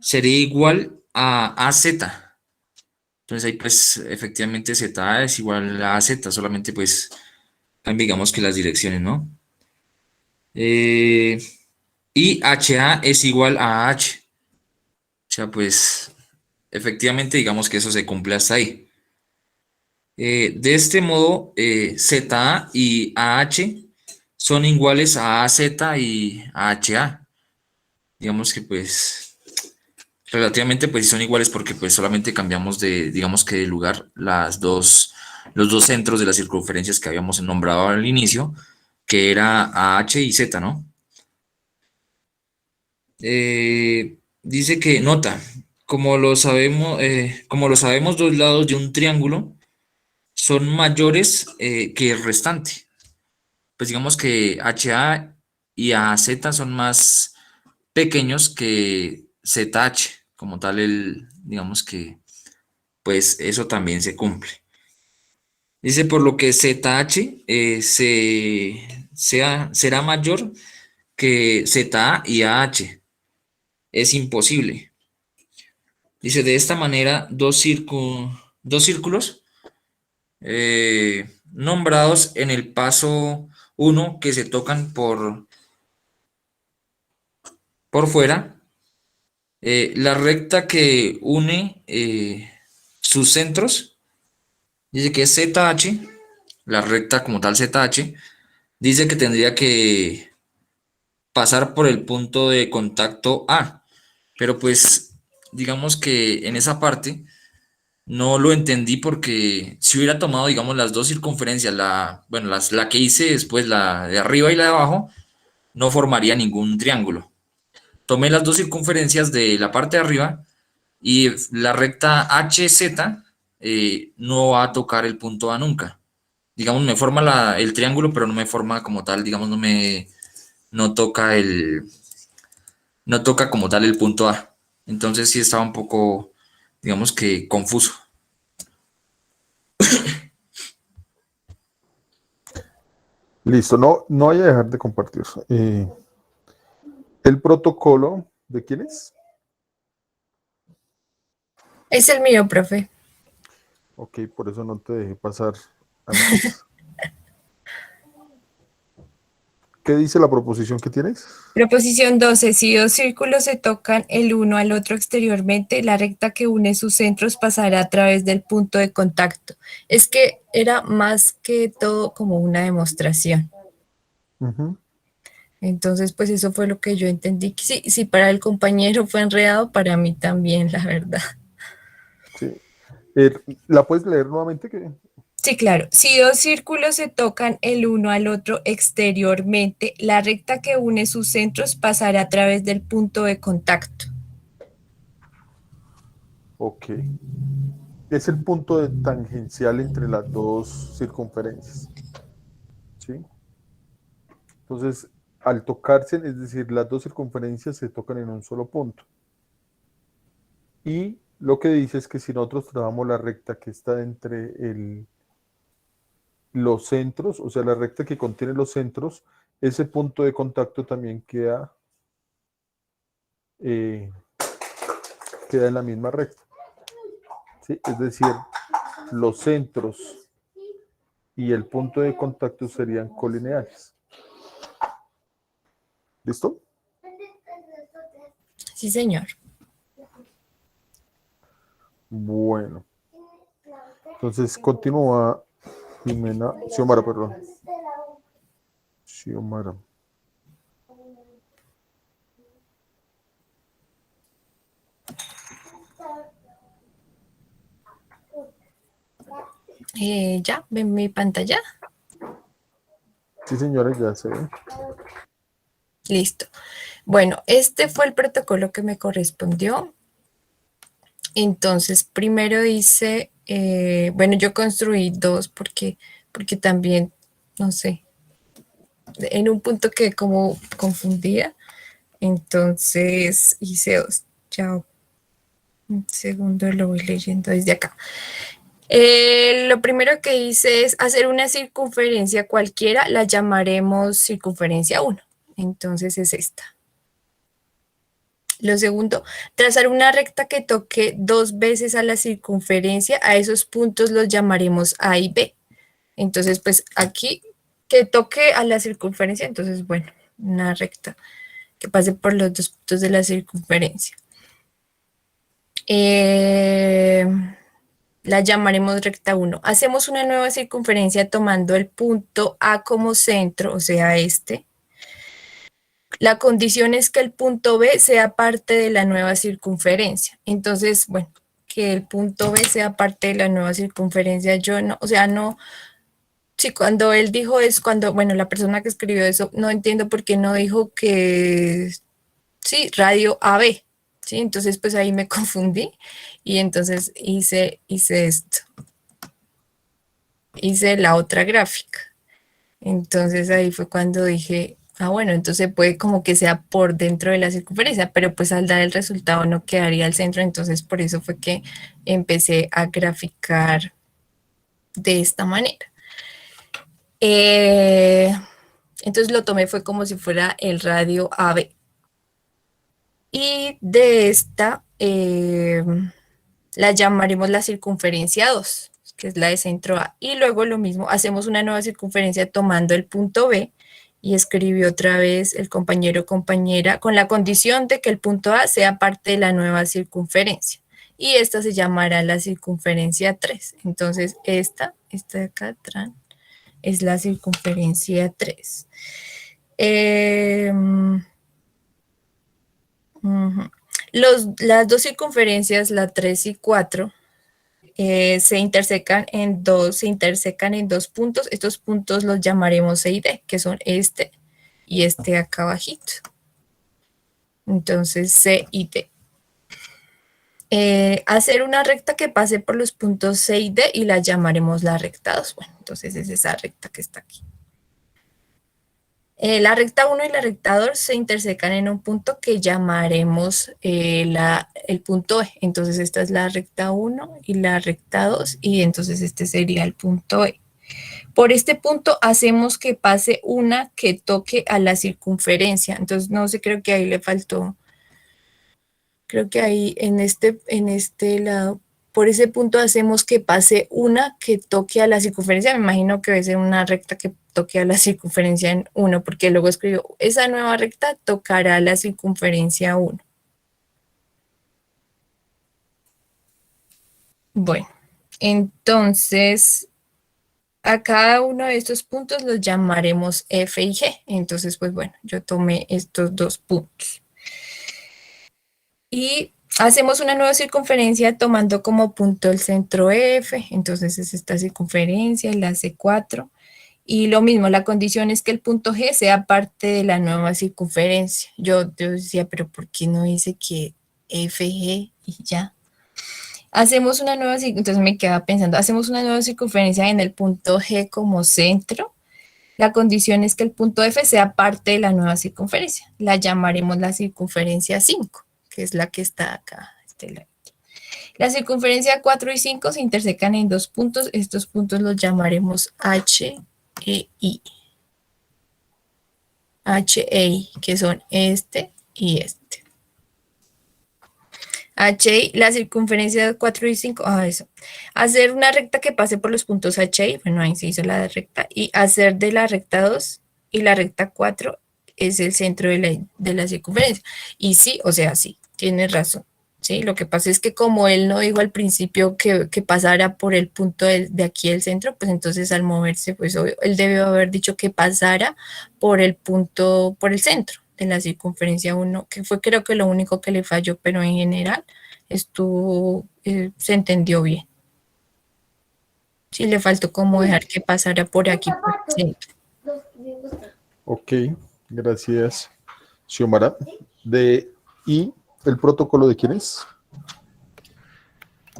sería igual a AZ. Entonces ahí pues efectivamente ZA es igual a AZ, solamente pues digamos que las direcciones, ¿no? Y HA es igual a H. O sea, pues efectivamente digamos que eso se cumple hasta ahí. De este modo, ZA y AH son iguales a AZ y a HA. Digamos que pues relativamente pues son iguales porque pues solamente cambiamos de, digamos que de lugar los dos centros de las circunferencias que habíamos nombrado al inicio, que era AH y Z, ¿no? Dice que nota, como lo sabemos, dos lados de un triángulo son mayores que el restante. Pues digamos que HA y AZ son más pequeños que ZH, como tal, digamos que, pues eso también se cumple. Dice, por lo que ZH será mayor que ZA y AH. Es imposible. Dice, de esta manera, dos círculos nombrados en el paso 1 que se tocan por fuera. La recta que une sus centros, dice que es ZH, la recta como tal ZH, dice que tendría que pasar por el punto de contacto A, pero pues digamos que en esa parte no lo entendí porque si hubiera tomado, digamos, las dos circunferencias, la que hice después, la de arriba y la de abajo, no formaría ningún triángulo. Tomé las dos circunferencias de la parte de arriba y la recta HZ no va a tocar el punto A nunca. Digamos, me forma el triángulo, pero no me forma como tal, digamos, no toca no toca como tal el punto A. Entonces sí estaba un poco, digamos que confuso. Listo, no voy a dejar de compartir. El protocolo, ¿de quién es? Es el mío, profe. Ok, por eso no te dejé pasar antes. ¿Qué dice la proposición que tienes? Proposición 12. Si dos círculos se tocan el uno al otro exteriormente, la recta que une sus centros pasará a través del punto de contacto. Es que era más que todo como una demostración. Ujú. Entonces, pues eso fue lo que yo entendí. Sí, sí, para el compañero fue enredado, para mí también, la verdad. Sí. ¿La puedes leer nuevamente? Sí, claro. Si dos círculos se tocan el uno al otro exteriormente, la recta que une sus centros pasará a través del punto de contacto. Ok. Es el punto tangencial entre las dos circunferencias. ¿Sí? Entonces, al tocarse, es decir, las dos circunferencias se tocan en un solo punto. Y lo que dice es que si nosotros trabajamos la recta que está entre los centros, o sea, la recta que contiene los centros, ese punto de contacto también queda en la misma recta. ¿Sí? Es decir, los centros y el punto de contacto serían colineales. ¿Listo? Sí, señor. Bueno. Entonces continúa Jimena, Xiomara, perdón. Xiomara. Ya, ven mi pantalla. Sí, señora, ya se ve. Listo. Bueno, este fue el protocolo que me correspondió. Entonces, primero hice, bueno, yo construí dos porque también, no sé, en un punto que como confundía. Entonces hice dos. Ya, un segundo lo voy leyendo desde acá. Lo primero que hice es hacer una circunferencia cualquiera, la llamaremos circunferencia 1. Entonces es esta. Lo segundo, trazar una recta que toque 2 veces a la circunferencia, a esos puntos los llamaremos A y B. Entonces, pues aquí que toque a la circunferencia, entonces, bueno, una recta que pase por los 2 puntos de la circunferencia. La llamaremos recta 1. Hacemos una nueva circunferencia tomando el punto A como centro, o sea, este. La condición es que el punto B sea parte de la nueva circunferencia. Entonces, bueno, que el punto B sea parte de la nueva circunferencia. Yo no, o sea, no, sí, cuando él dijo es cuando, bueno, la persona que escribió eso, no entiendo por qué no dijo que, sí, radio AB, ¿sí? Entonces, pues ahí me confundí y entonces hice esto. Hice la otra gráfica. Entonces ahí fue cuando dije, bueno, entonces puede como que sea por dentro de la circunferencia, pero pues al dar el resultado no quedaría al centro, entonces por eso fue que empecé a graficar de esta manera. Entonces lo tomé fue como si fuera el radio AB. Y de esta la llamaremos la circunferencia 2, que es la de centro A. Y luego lo mismo, hacemos una nueva circunferencia tomando el punto B y escribió otra vez el compañero o compañera con la condición de que el punto A sea parte de la nueva circunferencia. Y esta se llamará la circunferencia 3. Entonces esta de acá atrás es la circunferencia 3. Las dos circunferencias, la 3 y 4, se intersecan en dos puntos. Estos puntos los llamaremos C y D, que son este y este acá abajito. Entonces C y D. Hacer una recta que pase por los puntos C y D y la llamaremos la recta 2. Bueno, entonces es esa recta que está aquí. La recta 1 y la recta 2 se intersecan en un punto que llamaremos el punto E. Entonces esta es la recta 1 y la recta 2 y entonces este sería el punto E. Por este punto hacemos que pase una que toque a la circunferencia. Entonces no sé, creo que ahí le faltó. Creo que ahí en este lado, por ese punto hacemos que pase una que toque a la circunferencia. Me imagino que debe ser una recta que toque a la circunferencia en 1, porque luego escribió, esa nueva recta tocará la circunferencia 1. Bueno, entonces a cada uno de estos puntos los llamaremos F y G. Entonces, pues bueno, yo tomé estos dos puntos. Y hacemos una nueva circunferencia tomando como punto el centro F. Entonces es esta circunferencia, la C4. Y lo mismo, la condición es que el punto G sea parte de la nueva circunferencia. Yo decía, pero ¿por qué no dice que FG y ya? Hacemos una nueva, entonces me quedaba pensando, hacemos una nueva circunferencia en el punto G como centro. La condición es que el punto F sea parte de la nueva circunferencia. La llamaremos la circunferencia 5, que es la que está acá. La circunferencia 4 y 5 se intersecan en dos puntos. Estos puntos los llamaremos H e I. H e I, que son este y este. H y la circunferencia de 4 y 5, eso. Hacer una recta que pase por los puntos H y, bueno, ahí se hizo la recta, y hacer de la recta 2 y la recta 4 es el centro de la circunferencia. Y sí, o sea, sí, tienes razón. ¿Sí? Lo que pasa es que como él no dijo al principio que pasara por el punto de aquí del centro, pues entonces al moverse, pues obvio, él debió haber dicho que pasara por el punto, por el centro de la circunferencia 1, que fue creo que lo único que le falló, pero en general estuvo, se entendió bien. Sí, le faltó como dejar que pasara por aquí, por el centro. Ok, gracias, Xiomara. ¿Y el protocolo de quién es?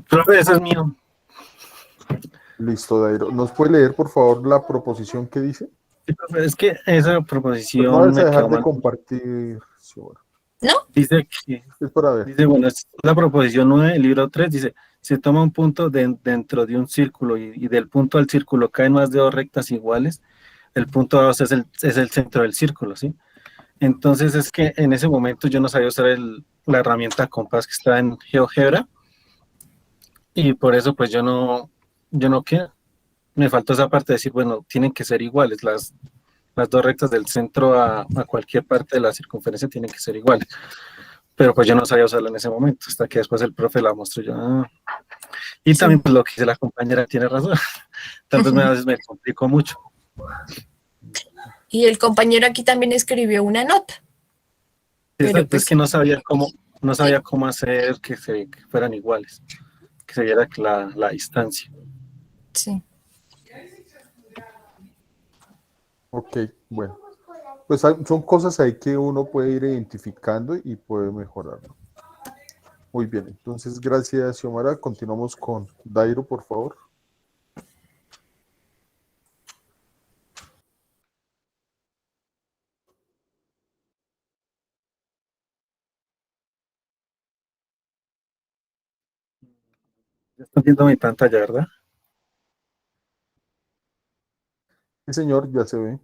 Profe, eso es mío. Listo, Dairo. ¿Nos puede leer, por favor, la proposición que dice? Sí, profe, es que esa Pues no proposición vas a me dejar quedó de mal. compartir, Xiomara. ¿No? Dice que, Es para ver. dice, bueno, es la proposición 9, el libro 3, dice, se toma un punto dentro de un círculo y del punto al círculo caen más de dos rectas iguales. El punto 2 es el centro del círculo, ¿sí? Entonces es que en ese momento yo no sabía usar la herramienta compás que está en GeoGebra y por eso pues yo no ¿qué? Me faltó esa parte de decir, bueno, tienen que ser iguales, las dos rectas del centro a cualquier parte de la circunferencia tienen que ser iguales. Pero pues yo no sabía usarla en ese momento, hasta que después el profe la mostró yo. Y Sí. también pues lo que dice la compañera tiene razón. Tal vez a veces me complico mucho. Y el compañero aquí también escribió una nota. Pero Es que no sabía cómo hacer que fueran iguales, que se viera la distancia. Sí. Ok, bueno. Pues son cosas ahí que uno puede ir identificando y puede mejorarlo. Muy bien, entonces gracias, Xiomara. Continuamos con Dairo, por favor. Ya están viendo mi pantalla, ¿verdad? Sí, señor, ya se ve.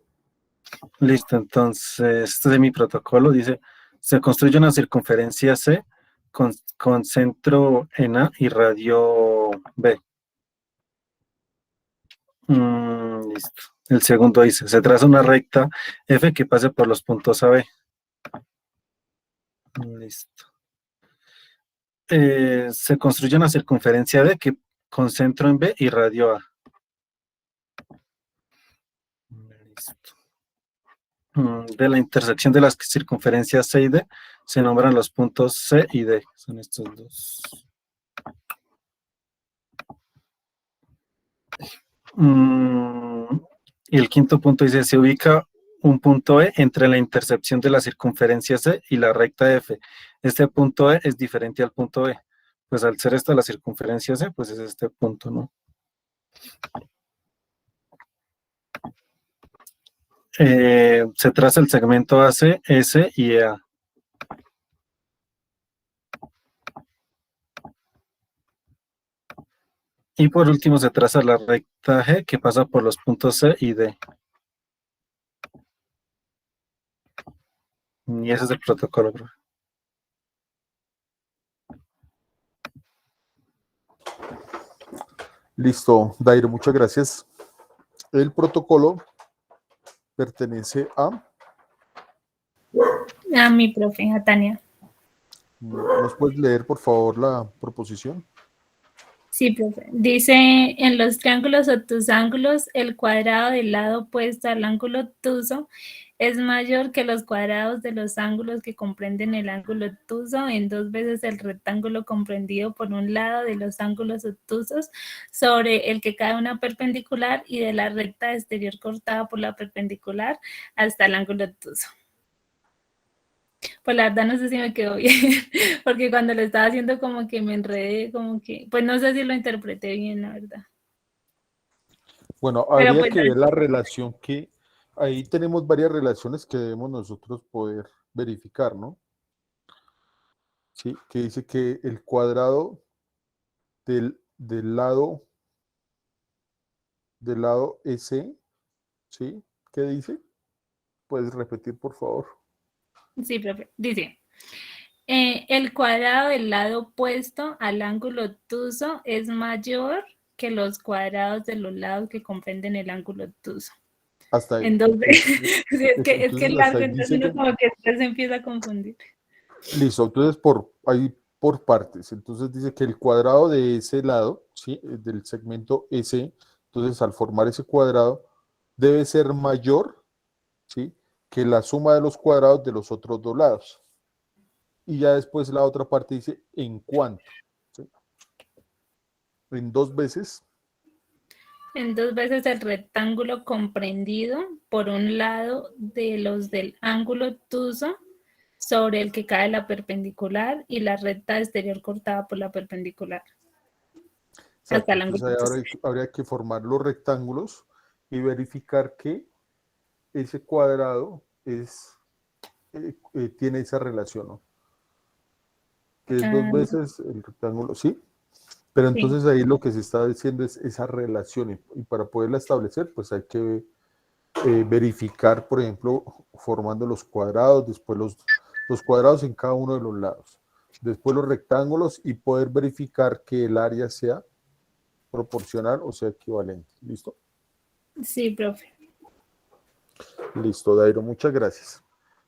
Listo, entonces, este es mi protocolo. Dice, se construye una circunferencia C con centro en A y radio B. Listo. El segundo dice, se traza una recta F que pase por los puntos A, B. Listo. Se construye una circunferencia D con centro en B y radio A. Listo. De la intersección de las circunferencias C y D se nombran los puntos C y D. Son estos dos. Y el quinto punto dice, se ubica un punto E entre la intersección de la circunferencia C y la recta F. Este punto E es diferente al punto E. Pues al ser esta la circunferencia C, pues es este punto, ¿no? Se traza el segmento AC, S y EA. Y por último se traza la recta G que pasa por los puntos C y D. Y ese es el protocolo, profe. Listo, Dairo, muchas gracias. El protocolo pertenece a... A mi profe, a Tania. ¿Nos puedes leer, por favor, la proposición? Sí, profe. Dice, en los triángulos obtusángulos, el cuadrado del lado opuesto al ángulo obtuso es mayor que los cuadrados de los ángulos que comprenden el ángulo obtuso en 2 veces el rectángulo comprendido por un lado de los ángulos obtusos sobre el que cae una perpendicular y de la recta exterior cortada por la perpendicular hasta el ángulo obtuso. Pues la verdad no sé si me quedó bien, porque cuando lo estaba haciendo como que me enredé, como que, pues no sé si lo interpreté bien, la verdad. Bueno, Pero habría pues que ver la relación que... Ahí tenemos varias relaciones que debemos nosotros poder verificar, ¿no? Sí, que dice que el cuadrado del lado S, ¿sí? ¿Qué dice? ¿Puedes repetir, por favor? Sí, profe. Dice, el cuadrado del lado opuesto al ángulo obtuso es mayor que los cuadrados de los lados que comprenden el ángulo obtuso. Hasta ahí. Entonces, sí, es que es Entonces, largo, hasta ahí entonces dice uno que... como que después se empieza a confundir. Listo, entonces por partes. Entonces dice que el cuadrado de ese lado, ¿sí? Del segmento S, entonces al formar ese cuadrado, debe ser mayor, ¿sí? Que la suma de los cuadrados de los otros dos lados. Y ya después la otra parte dice en cuánto, ¿sí? En 2 veces. En 2 veces el rectángulo comprendido por un lado de los del ángulo obtuso sobre el que cae la perpendicular y la recta exterior cortada por la perpendicular. Hasta Exacto, el ángulo entonces ahí obtuso. habría que formar los rectángulos y verificar que ese cuadrado tiene esa relación, ¿no? Que es 2 Ah, veces el rectángulo, ¿sí? Pero sí. entonces ahí lo que se está diciendo es esa relación y para poderla establecer, pues hay que verificar, por ejemplo, formando los cuadrados, después los cuadrados en cada uno de los lados, después los rectángulos y poder verificar que el área sea proporcional o sea equivalente. ¿Listo? Sí, profe. Listo, Dairo, muchas gracias.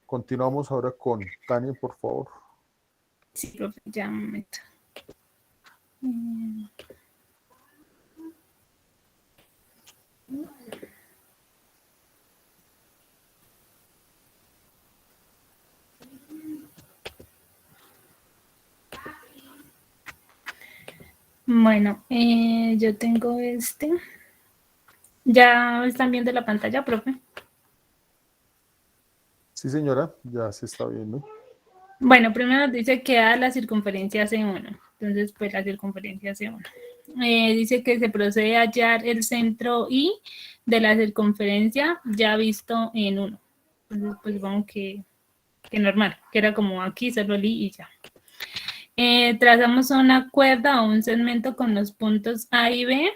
Continuamos ahora con Tania, por favor. Sí, profe, ya un momento. Bueno, yo tengo este. ¿Ya están viendo la pantalla, profe? Sí, señora, ya se está viendo. Bueno, primero nos dice que da la circunferencia C1. Entonces, pues la circunferencia C1. Dice que se procede a hallar el centro I de la circunferencia ya visto en 1. Entonces, pues vamos que normal, que era como aquí, solo el I y ya. Trazamos una cuerda o un segmento con los puntos A y B.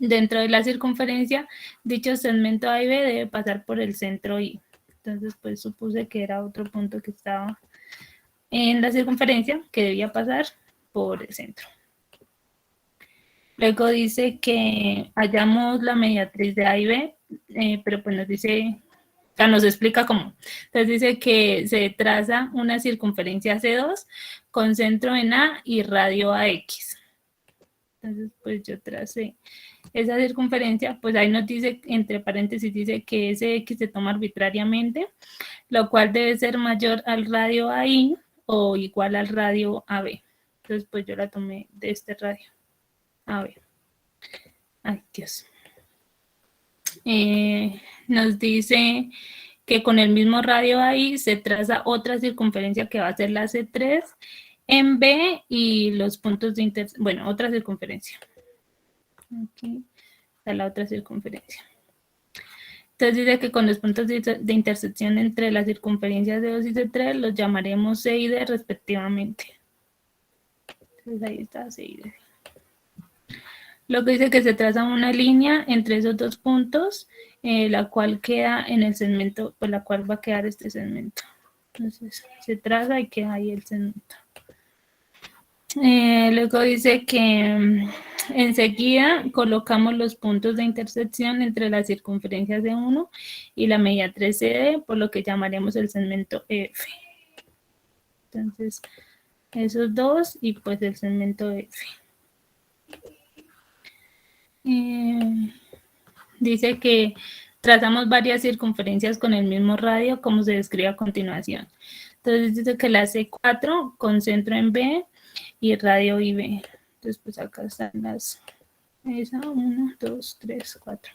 Dentro de la circunferencia, dicho segmento A y B debe pasar por el centro I. Entonces, pues supuse que era otro punto que estaba en la circunferencia que debía pasar por el centro. Luego dice que hallamos la mediatriz de A y B, pero pues nos dice, o sea, nos explica cómo. Entonces dice que se traza una circunferencia C2 con centro en A y radio AX. Entonces, pues yo tracé esa circunferencia, pues ahí nos dice, entre paréntesis, dice que ese X se toma arbitrariamente, lo cual debe ser mayor al radio AI o igual al radio AB. Entonces, pues yo la tomé de este radio AB. Ay, Dios. Nos dice que con el mismo radio AI se traza otra circunferencia que va a ser la C3 en B y los puntos de intersección, bueno, otra circunferencia. Aquí está la otra circunferencia. Entonces dice que con los puntos de intersección entre las circunferencias de 2 y C3 los llamaremos C y D respectivamente. Entonces ahí está C y D. Lo que dice que se traza una línea entre esos dos puntos, la cual queda en el segmento, por la cual va a quedar este segmento. Entonces se traza y queda ahí el segmento. Luego dice que enseguida colocamos los puntos de intersección entre las circunferencias de 1 y la media 3CD, por lo que llamaremos el segmento F. Entonces, esos dos y pues el segmento F. Dice que trazamos varias circunferencias con el mismo radio, como se describe a continuación. Entonces dice que la C4 con centro en B y radio IB. Entonces, pues acá están las, esa, 1, 2, 3, 4.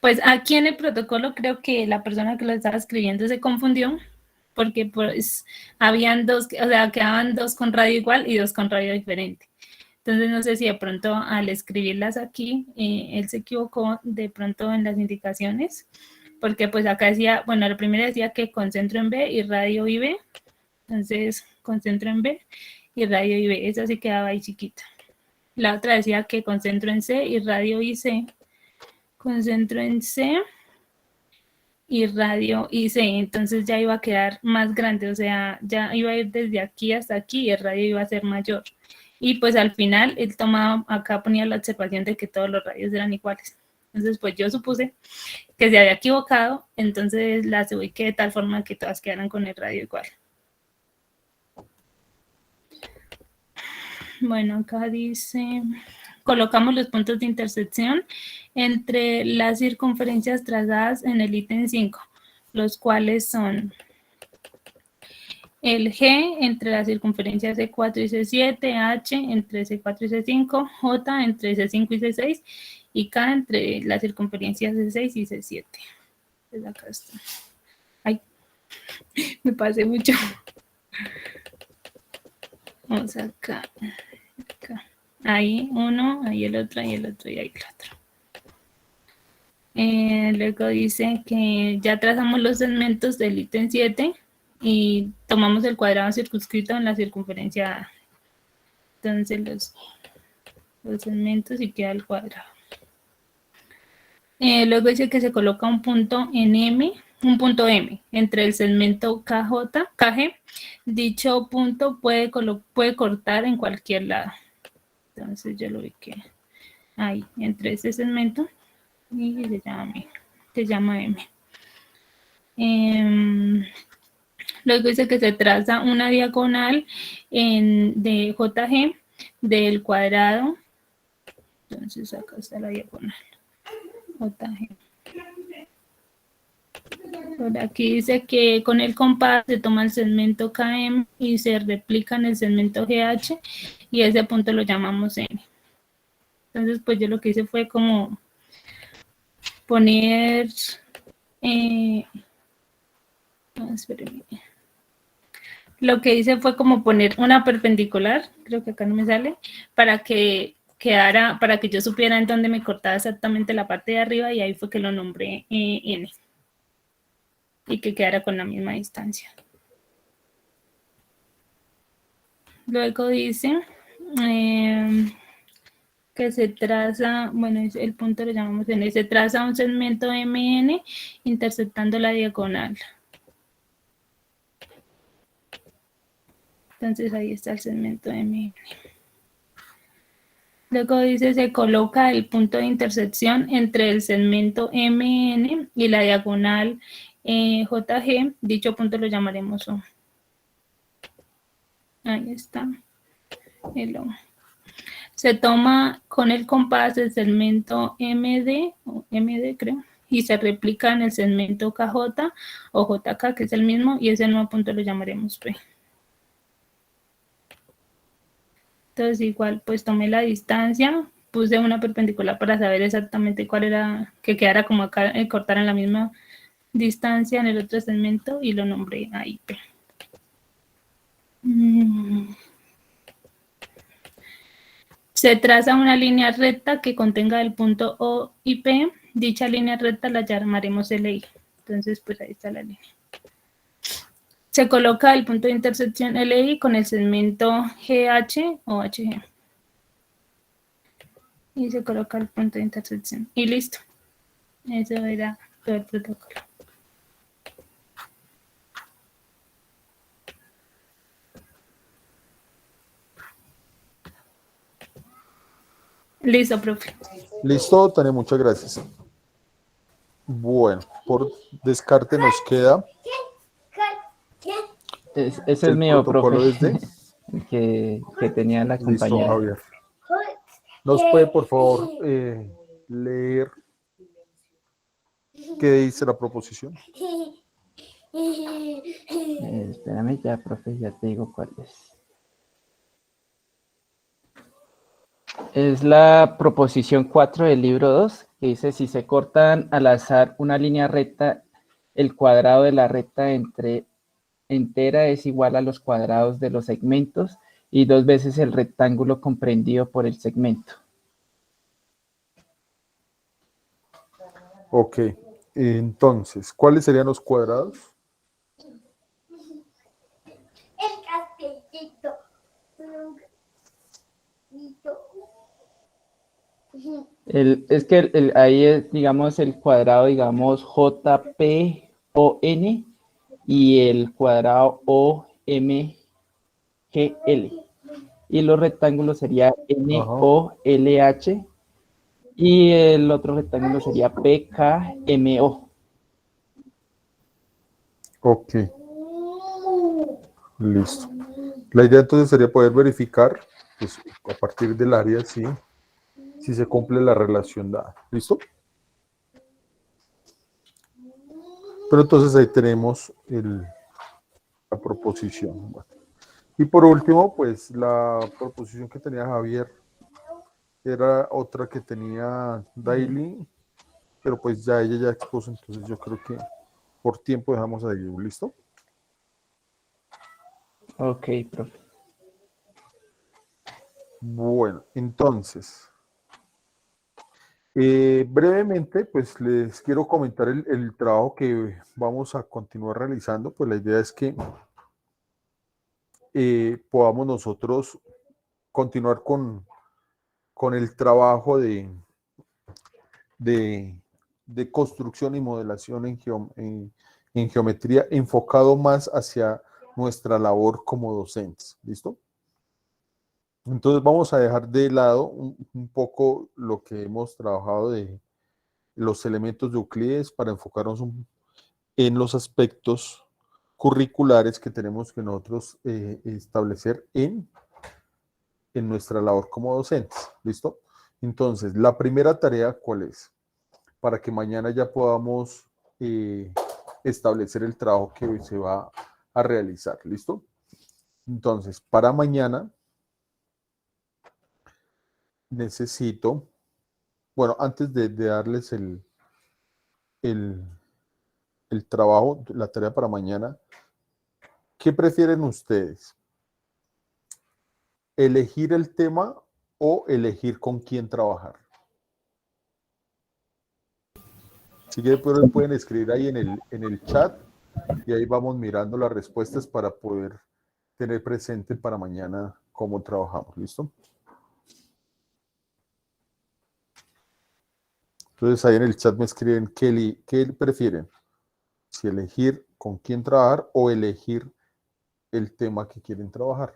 Pues aquí en el protocolo creo que la persona que lo estaba escribiendo se confundió, porque pues habían dos, o sea, quedaban dos con radio igual y dos con radio diferente. Entonces no sé si de pronto al escribirlas aquí, él se equivocó de pronto en las indicaciones, porque pues acá decía, bueno, la primera decía que con centro en B y radio IB, entonces con centro en B y radio IB, esa sí quedaba ahí chiquita. La otra decía que concentro en C y radio IC. Concentro en C y radio IC. Entonces ya iba a quedar más grande, o sea, ya iba a ir desde aquí hasta aquí y el radio iba a ser mayor. Y pues al final él tomaba, acá ponía la observación de que todos los radios eran iguales. Entonces pues yo supuse que se había equivocado, entonces las ubiqué de tal forma que todas quedaran con el radio igual. Bueno, acá dice, colocamos los puntos de intersección entre las circunferencias trazadas en el ítem 5, los cuales son el G entre las circunferencias C4 y C7, H entre C4 y C5, J entre C5 y C6 y K entre las circunferencias C6 y C7. Pues acá está. Ay, me pasé mucho. Vamos acá. Ahí uno, ahí el otro, ahí el otro y ahí el otro. Luego dice que ya trazamos los segmentos del ítem 7 y tomamos el cuadrado circunscrito en la circunferencia A. Entonces los segmentos y queda el cuadrado. Luego dice que se coloca un punto en M, un punto M entre el segmento KG. Dicho punto puede cortar en cualquier lado. Entonces yo lo ubiqué ahí, entre ese segmento y se llama M. Luego dice que se traza una diagonal de JG del cuadrado. Entonces acá está la diagonal. JG. Por aquí dice que con el compás se toma el segmento KM y se replica en el segmento GH y ese punto lo llamamos M. Entonces pues yo lo que hice fue como poner espérenme. Lo que hice fue como poner una perpendicular, creo que acá no me sale, para que quedara, para que yo supiera en dónde me cortaba exactamente la parte de arriba y ahí fue que lo nombré N. Y que quedara con la misma distancia. Luego dice que se traza, bueno, el punto lo llamamos N, se traza un segmento MN interceptando la diagonal. Entonces ahí está el segmento MN. Luego dice, se coloca el punto de intersección entre el segmento MN y la diagonal JG. Dicho punto lo llamaremos O. Ahí está. El O. Se toma con el compás el segmento MD, o MD creo, y se replica en el segmento KJ o JK, que es el mismo, y ese nuevo punto lo llamaremos P. Entonces igual pues tomé la distancia, puse una perpendicular para saber exactamente cuál era, que quedara como acá, cortar en la misma distancia en el otro segmento y lo nombré ahí P. Se traza una línea recta que contenga el punto O y P. Dicha línea recta la llamaremos LI. Entonces pues ahí está la línea. Se coloca el punto de intersección LI con el segmento GH o HG. Y se coloca el punto de intersección. Y listo. Eso era todo el protocolo. Listo, profe. Listo, Tania, muchas gracias. Bueno, por descarte nos queda Ese es el mío, protocolo profe, desde... que tenía la Listo, compañera. Javier. ¿Nos puede, por favor, leer qué dice la proposición? Espérame ya, profe, ya te digo cuál es. Es la proposición 4 del libro 2, que dice, si se cortan al azar una línea recta, el cuadrado de la recta entera es igual a los cuadrados de los segmentos y 2 veces el rectángulo comprendido por el segmento. Ok, entonces, ¿cuáles serían los cuadrados? El castillito. Es que ahí es, digamos, el cuadrado, digamos, JPON y el cuadrado OMGL. Y los rectángulos sería NOLH y el otro rectángulo sería PKMO. Ok, listo. La idea entonces sería poder verificar, pues, a partir del área, si se cumple la relación dada. ¿Listo? Pero entonces ahí tenemos la proposición. Bueno. Y por último, pues la proposición que tenía Javier era otra que tenía Daily, pero pues ya ella ya expuso, entonces yo creo que por tiempo dejamos ahí. ¿Listo? Ok, profe. Bueno, entonces, brevemente, pues les quiero comentar el trabajo que vamos a continuar realizando. Pues la idea es que podamos nosotros continuar con el trabajo de construcción y modelación en geometría, enfocado más hacia nuestra labor como docentes. ¿Listo? Entonces vamos a dejar de lado un poco lo que hemos trabajado de los elementos de Euclides para enfocarnos en los aspectos curriculares que tenemos que nosotros establecer en nuestra labor como docentes. ¿Listo? Entonces, la primera tarea, ¿cuál es? Para que mañana ya podamos establecer el trabajo que hoy se va a realizar. ¿Listo? Entonces, para mañana necesito, bueno, antes de darles el trabajo, la tarea para mañana, ¿qué prefieren ustedes? ¿Elegir el tema o elegir con quién trabajar? Si quieren, pueden escribir ahí en el chat y ahí vamos mirando las respuestas para poder tener presente para mañana cómo trabajamos. ¿Listo? Entonces ahí en el chat me escriben qué prefieren. Si elegir con quién trabajar o elegir el tema que quieren trabajar.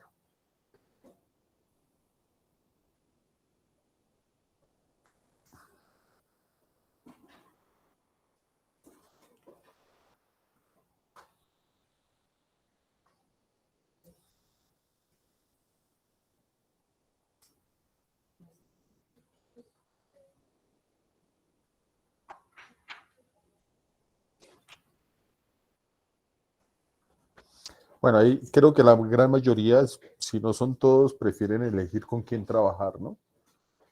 Bueno, ahí creo que la gran mayoría, si no son todos, prefieren elegir con quién trabajar, ¿no?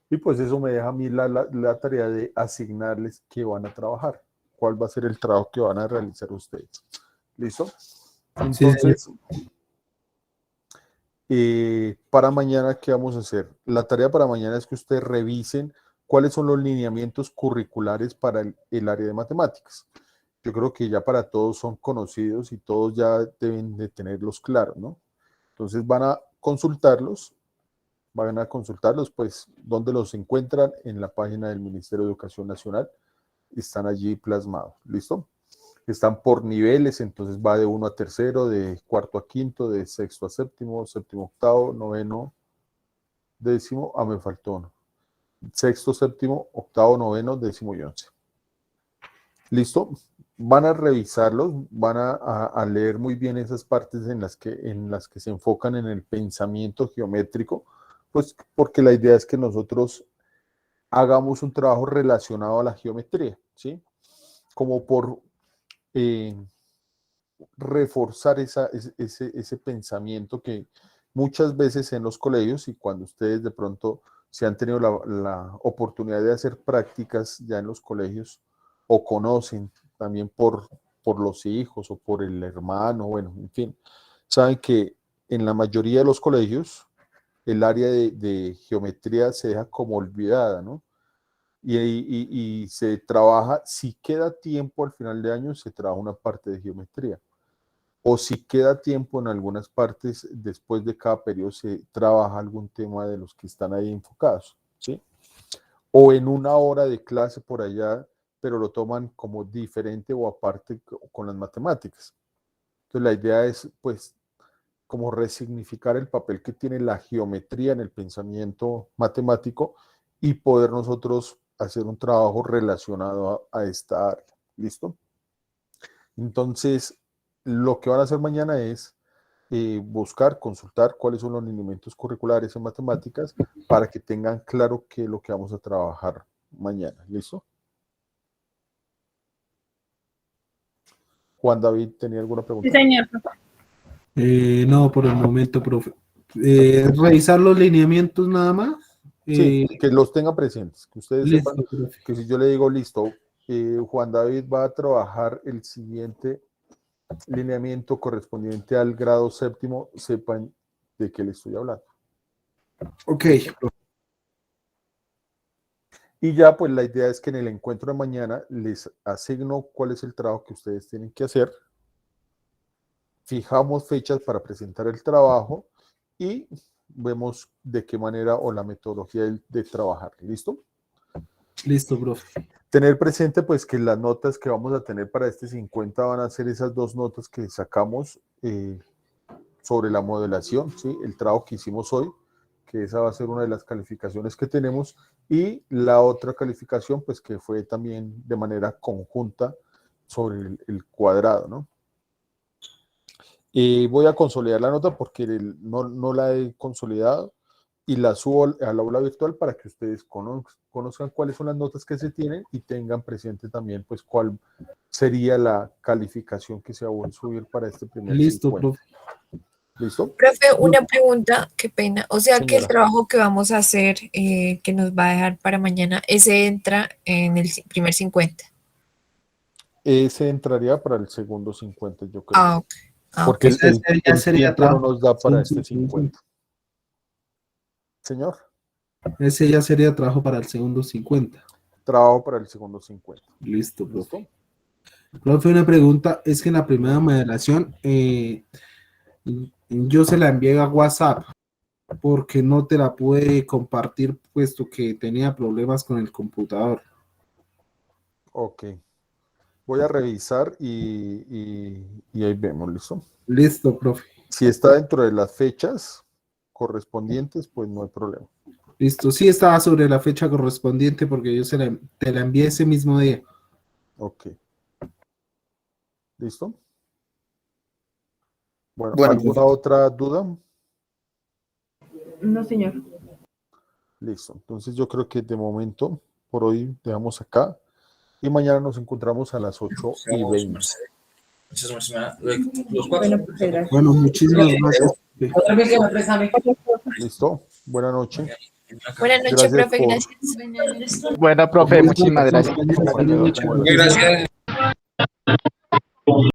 Y pues eso me deja a mí la tarea de asignarles qué van a trabajar, cuál va a ser el trabajo que van a realizar ustedes. ¿Listo? Entonces, para mañana, ¿qué vamos a hacer? La tarea para mañana es que ustedes revisen cuáles son los lineamientos curriculares para el área de matemáticas. Yo creo que ya para todos son conocidos y todos ya deben de tenerlos claros, ¿no? Entonces van a consultarlos, pues, ¿dónde los encuentran? En la página del Ministerio de Educación Nacional, están allí plasmados, ¿listo? Están por niveles, entonces va de 1 a tercero, de cuarto a quinto, de sexto a séptimo, séptimo a octavo, noveno, décimo, me faltó uno. Sexto, séptimo, octavo, noveno, décimo y 11. ¿Listo? Van a revisarlos, van a leer muy bien esas partes en las que se enfocan en el pensamiento geométrico, pues porque la idea es que nosotros hagamos un trabajo relacionado a la geometría, ¿sí? Como por reforzar ese pensamiento que muchas veces en los colegios, y cuando ustedes de pronto se han tenido la oportunidad de hacer prácticas ya en los colegios, o conocen también por los hijos o por el hermano, bueno, en fin, saben que en la mayoría de los colegios el área de geometría se deja como olvidada, ¿no? Y se trabaja, si queda tiempo al final de año, se trabaja una parte de geometría. O si queda tiempo en algunas partes, después de cada periodo se trabaja algún tema de los que están ahí enfocados, ¿sí? o en una hora de clase por allá, pero lo toman como diferente o aparte con las matemáticas. Entonces la idea es pues como resignificar el papel que tiene la geometría en el pensamiento matemático y poder nosotros hacer un trabajo relacionado a esta área. ¿Listo? Entonces, lo que van a hacer mañana es buscar, consultar cuáles son los lineamientos curriculares en matemáticas para que tengan claro qué es lo que vamos a trabajar mañana. ¿Listo? Juan David, ¿tenía alguna pregunta? Sí, señor. No, por el momento, profe. Revisar los lineamientos nada más. Sí, que los tengan presentes, que ustedes Listo, sepan profe. que si yo le digo, listo, Juan David va a trabajar el siguiente lineamiento correspondiente al grado séptimo, sepan de qué le estoy hablando. Ok. Y ya, pues la idea es que en el encuentro de mañana les asigno cuál es el trabajo que ustedes tienen que hacer. Fijamos fechas para presentar el trabajo y vemos de qué manera o la metodología de trabajar. ¿Listo? Listo, profe. Tener presente pues que las notas que vamos a tener para este 50 van a ser esas dos notas que sacamos sobre la modelación, ¿sí? El trabajo que hicimos hoy, que esa va a ser una de las calificaciones que tenemos, y la otra calificación pues que fue también de manera conjunta sobre el cuadrado, ¿no? Voy a consolidar la nota porque no la he consolidado y la subo al aula virtual para que ustedes conozcan cuáles son las notas que se tienen y tengan presente también pues cuál sería la calificación que se va a subir para este primer Listo, 50. profe. ¿Listo? Profe, una pregunta, qué pena. O sea que el Señora. trabajo que vamos a hacer, que nos va a dejar para mañana, ese entra en el primer 50. Ese entraría para el segundo 50, yo creo. Ah, ok. Porque Ese ya sería tiempo no trabajo nos da para sí, este 50. Señor. Ese ya sería trabajo para el segundo 50. Trabajo para el segundo 50. Listo, profe. ¿Listo? Profe, una pregunta. Es que en la primera modelación yo se la envié a WhatsApp porque no te la pude compartir puesto que tenía problemas con el computador. Ok. Voy a revisar y ahí vemos, ¿listo? Listo, profe. Si está dentro de las fechas correspondientes, pues no hay problema. Listo. Sí estaba sobre la fecha correspondiente porque yo te la envié ese mismo día. Ok. ¿Listo? Bueno, Bueno, ¿alguna profe. otra duda? No, señor. Listo. Entonces yo creo que de momento, por hoy, dejamos acá. Y mañana nos encontramos a las 8:20. Los cuatro. Bueno, profe, gracias. Bueno, muchísimas gracias. Otra vez, préstame. ¿Listo? Buenas noches. Buenas noches, Gracias profe, por- gracias. Bueno, profe, muchísimas gracias. Bueno, Gracias.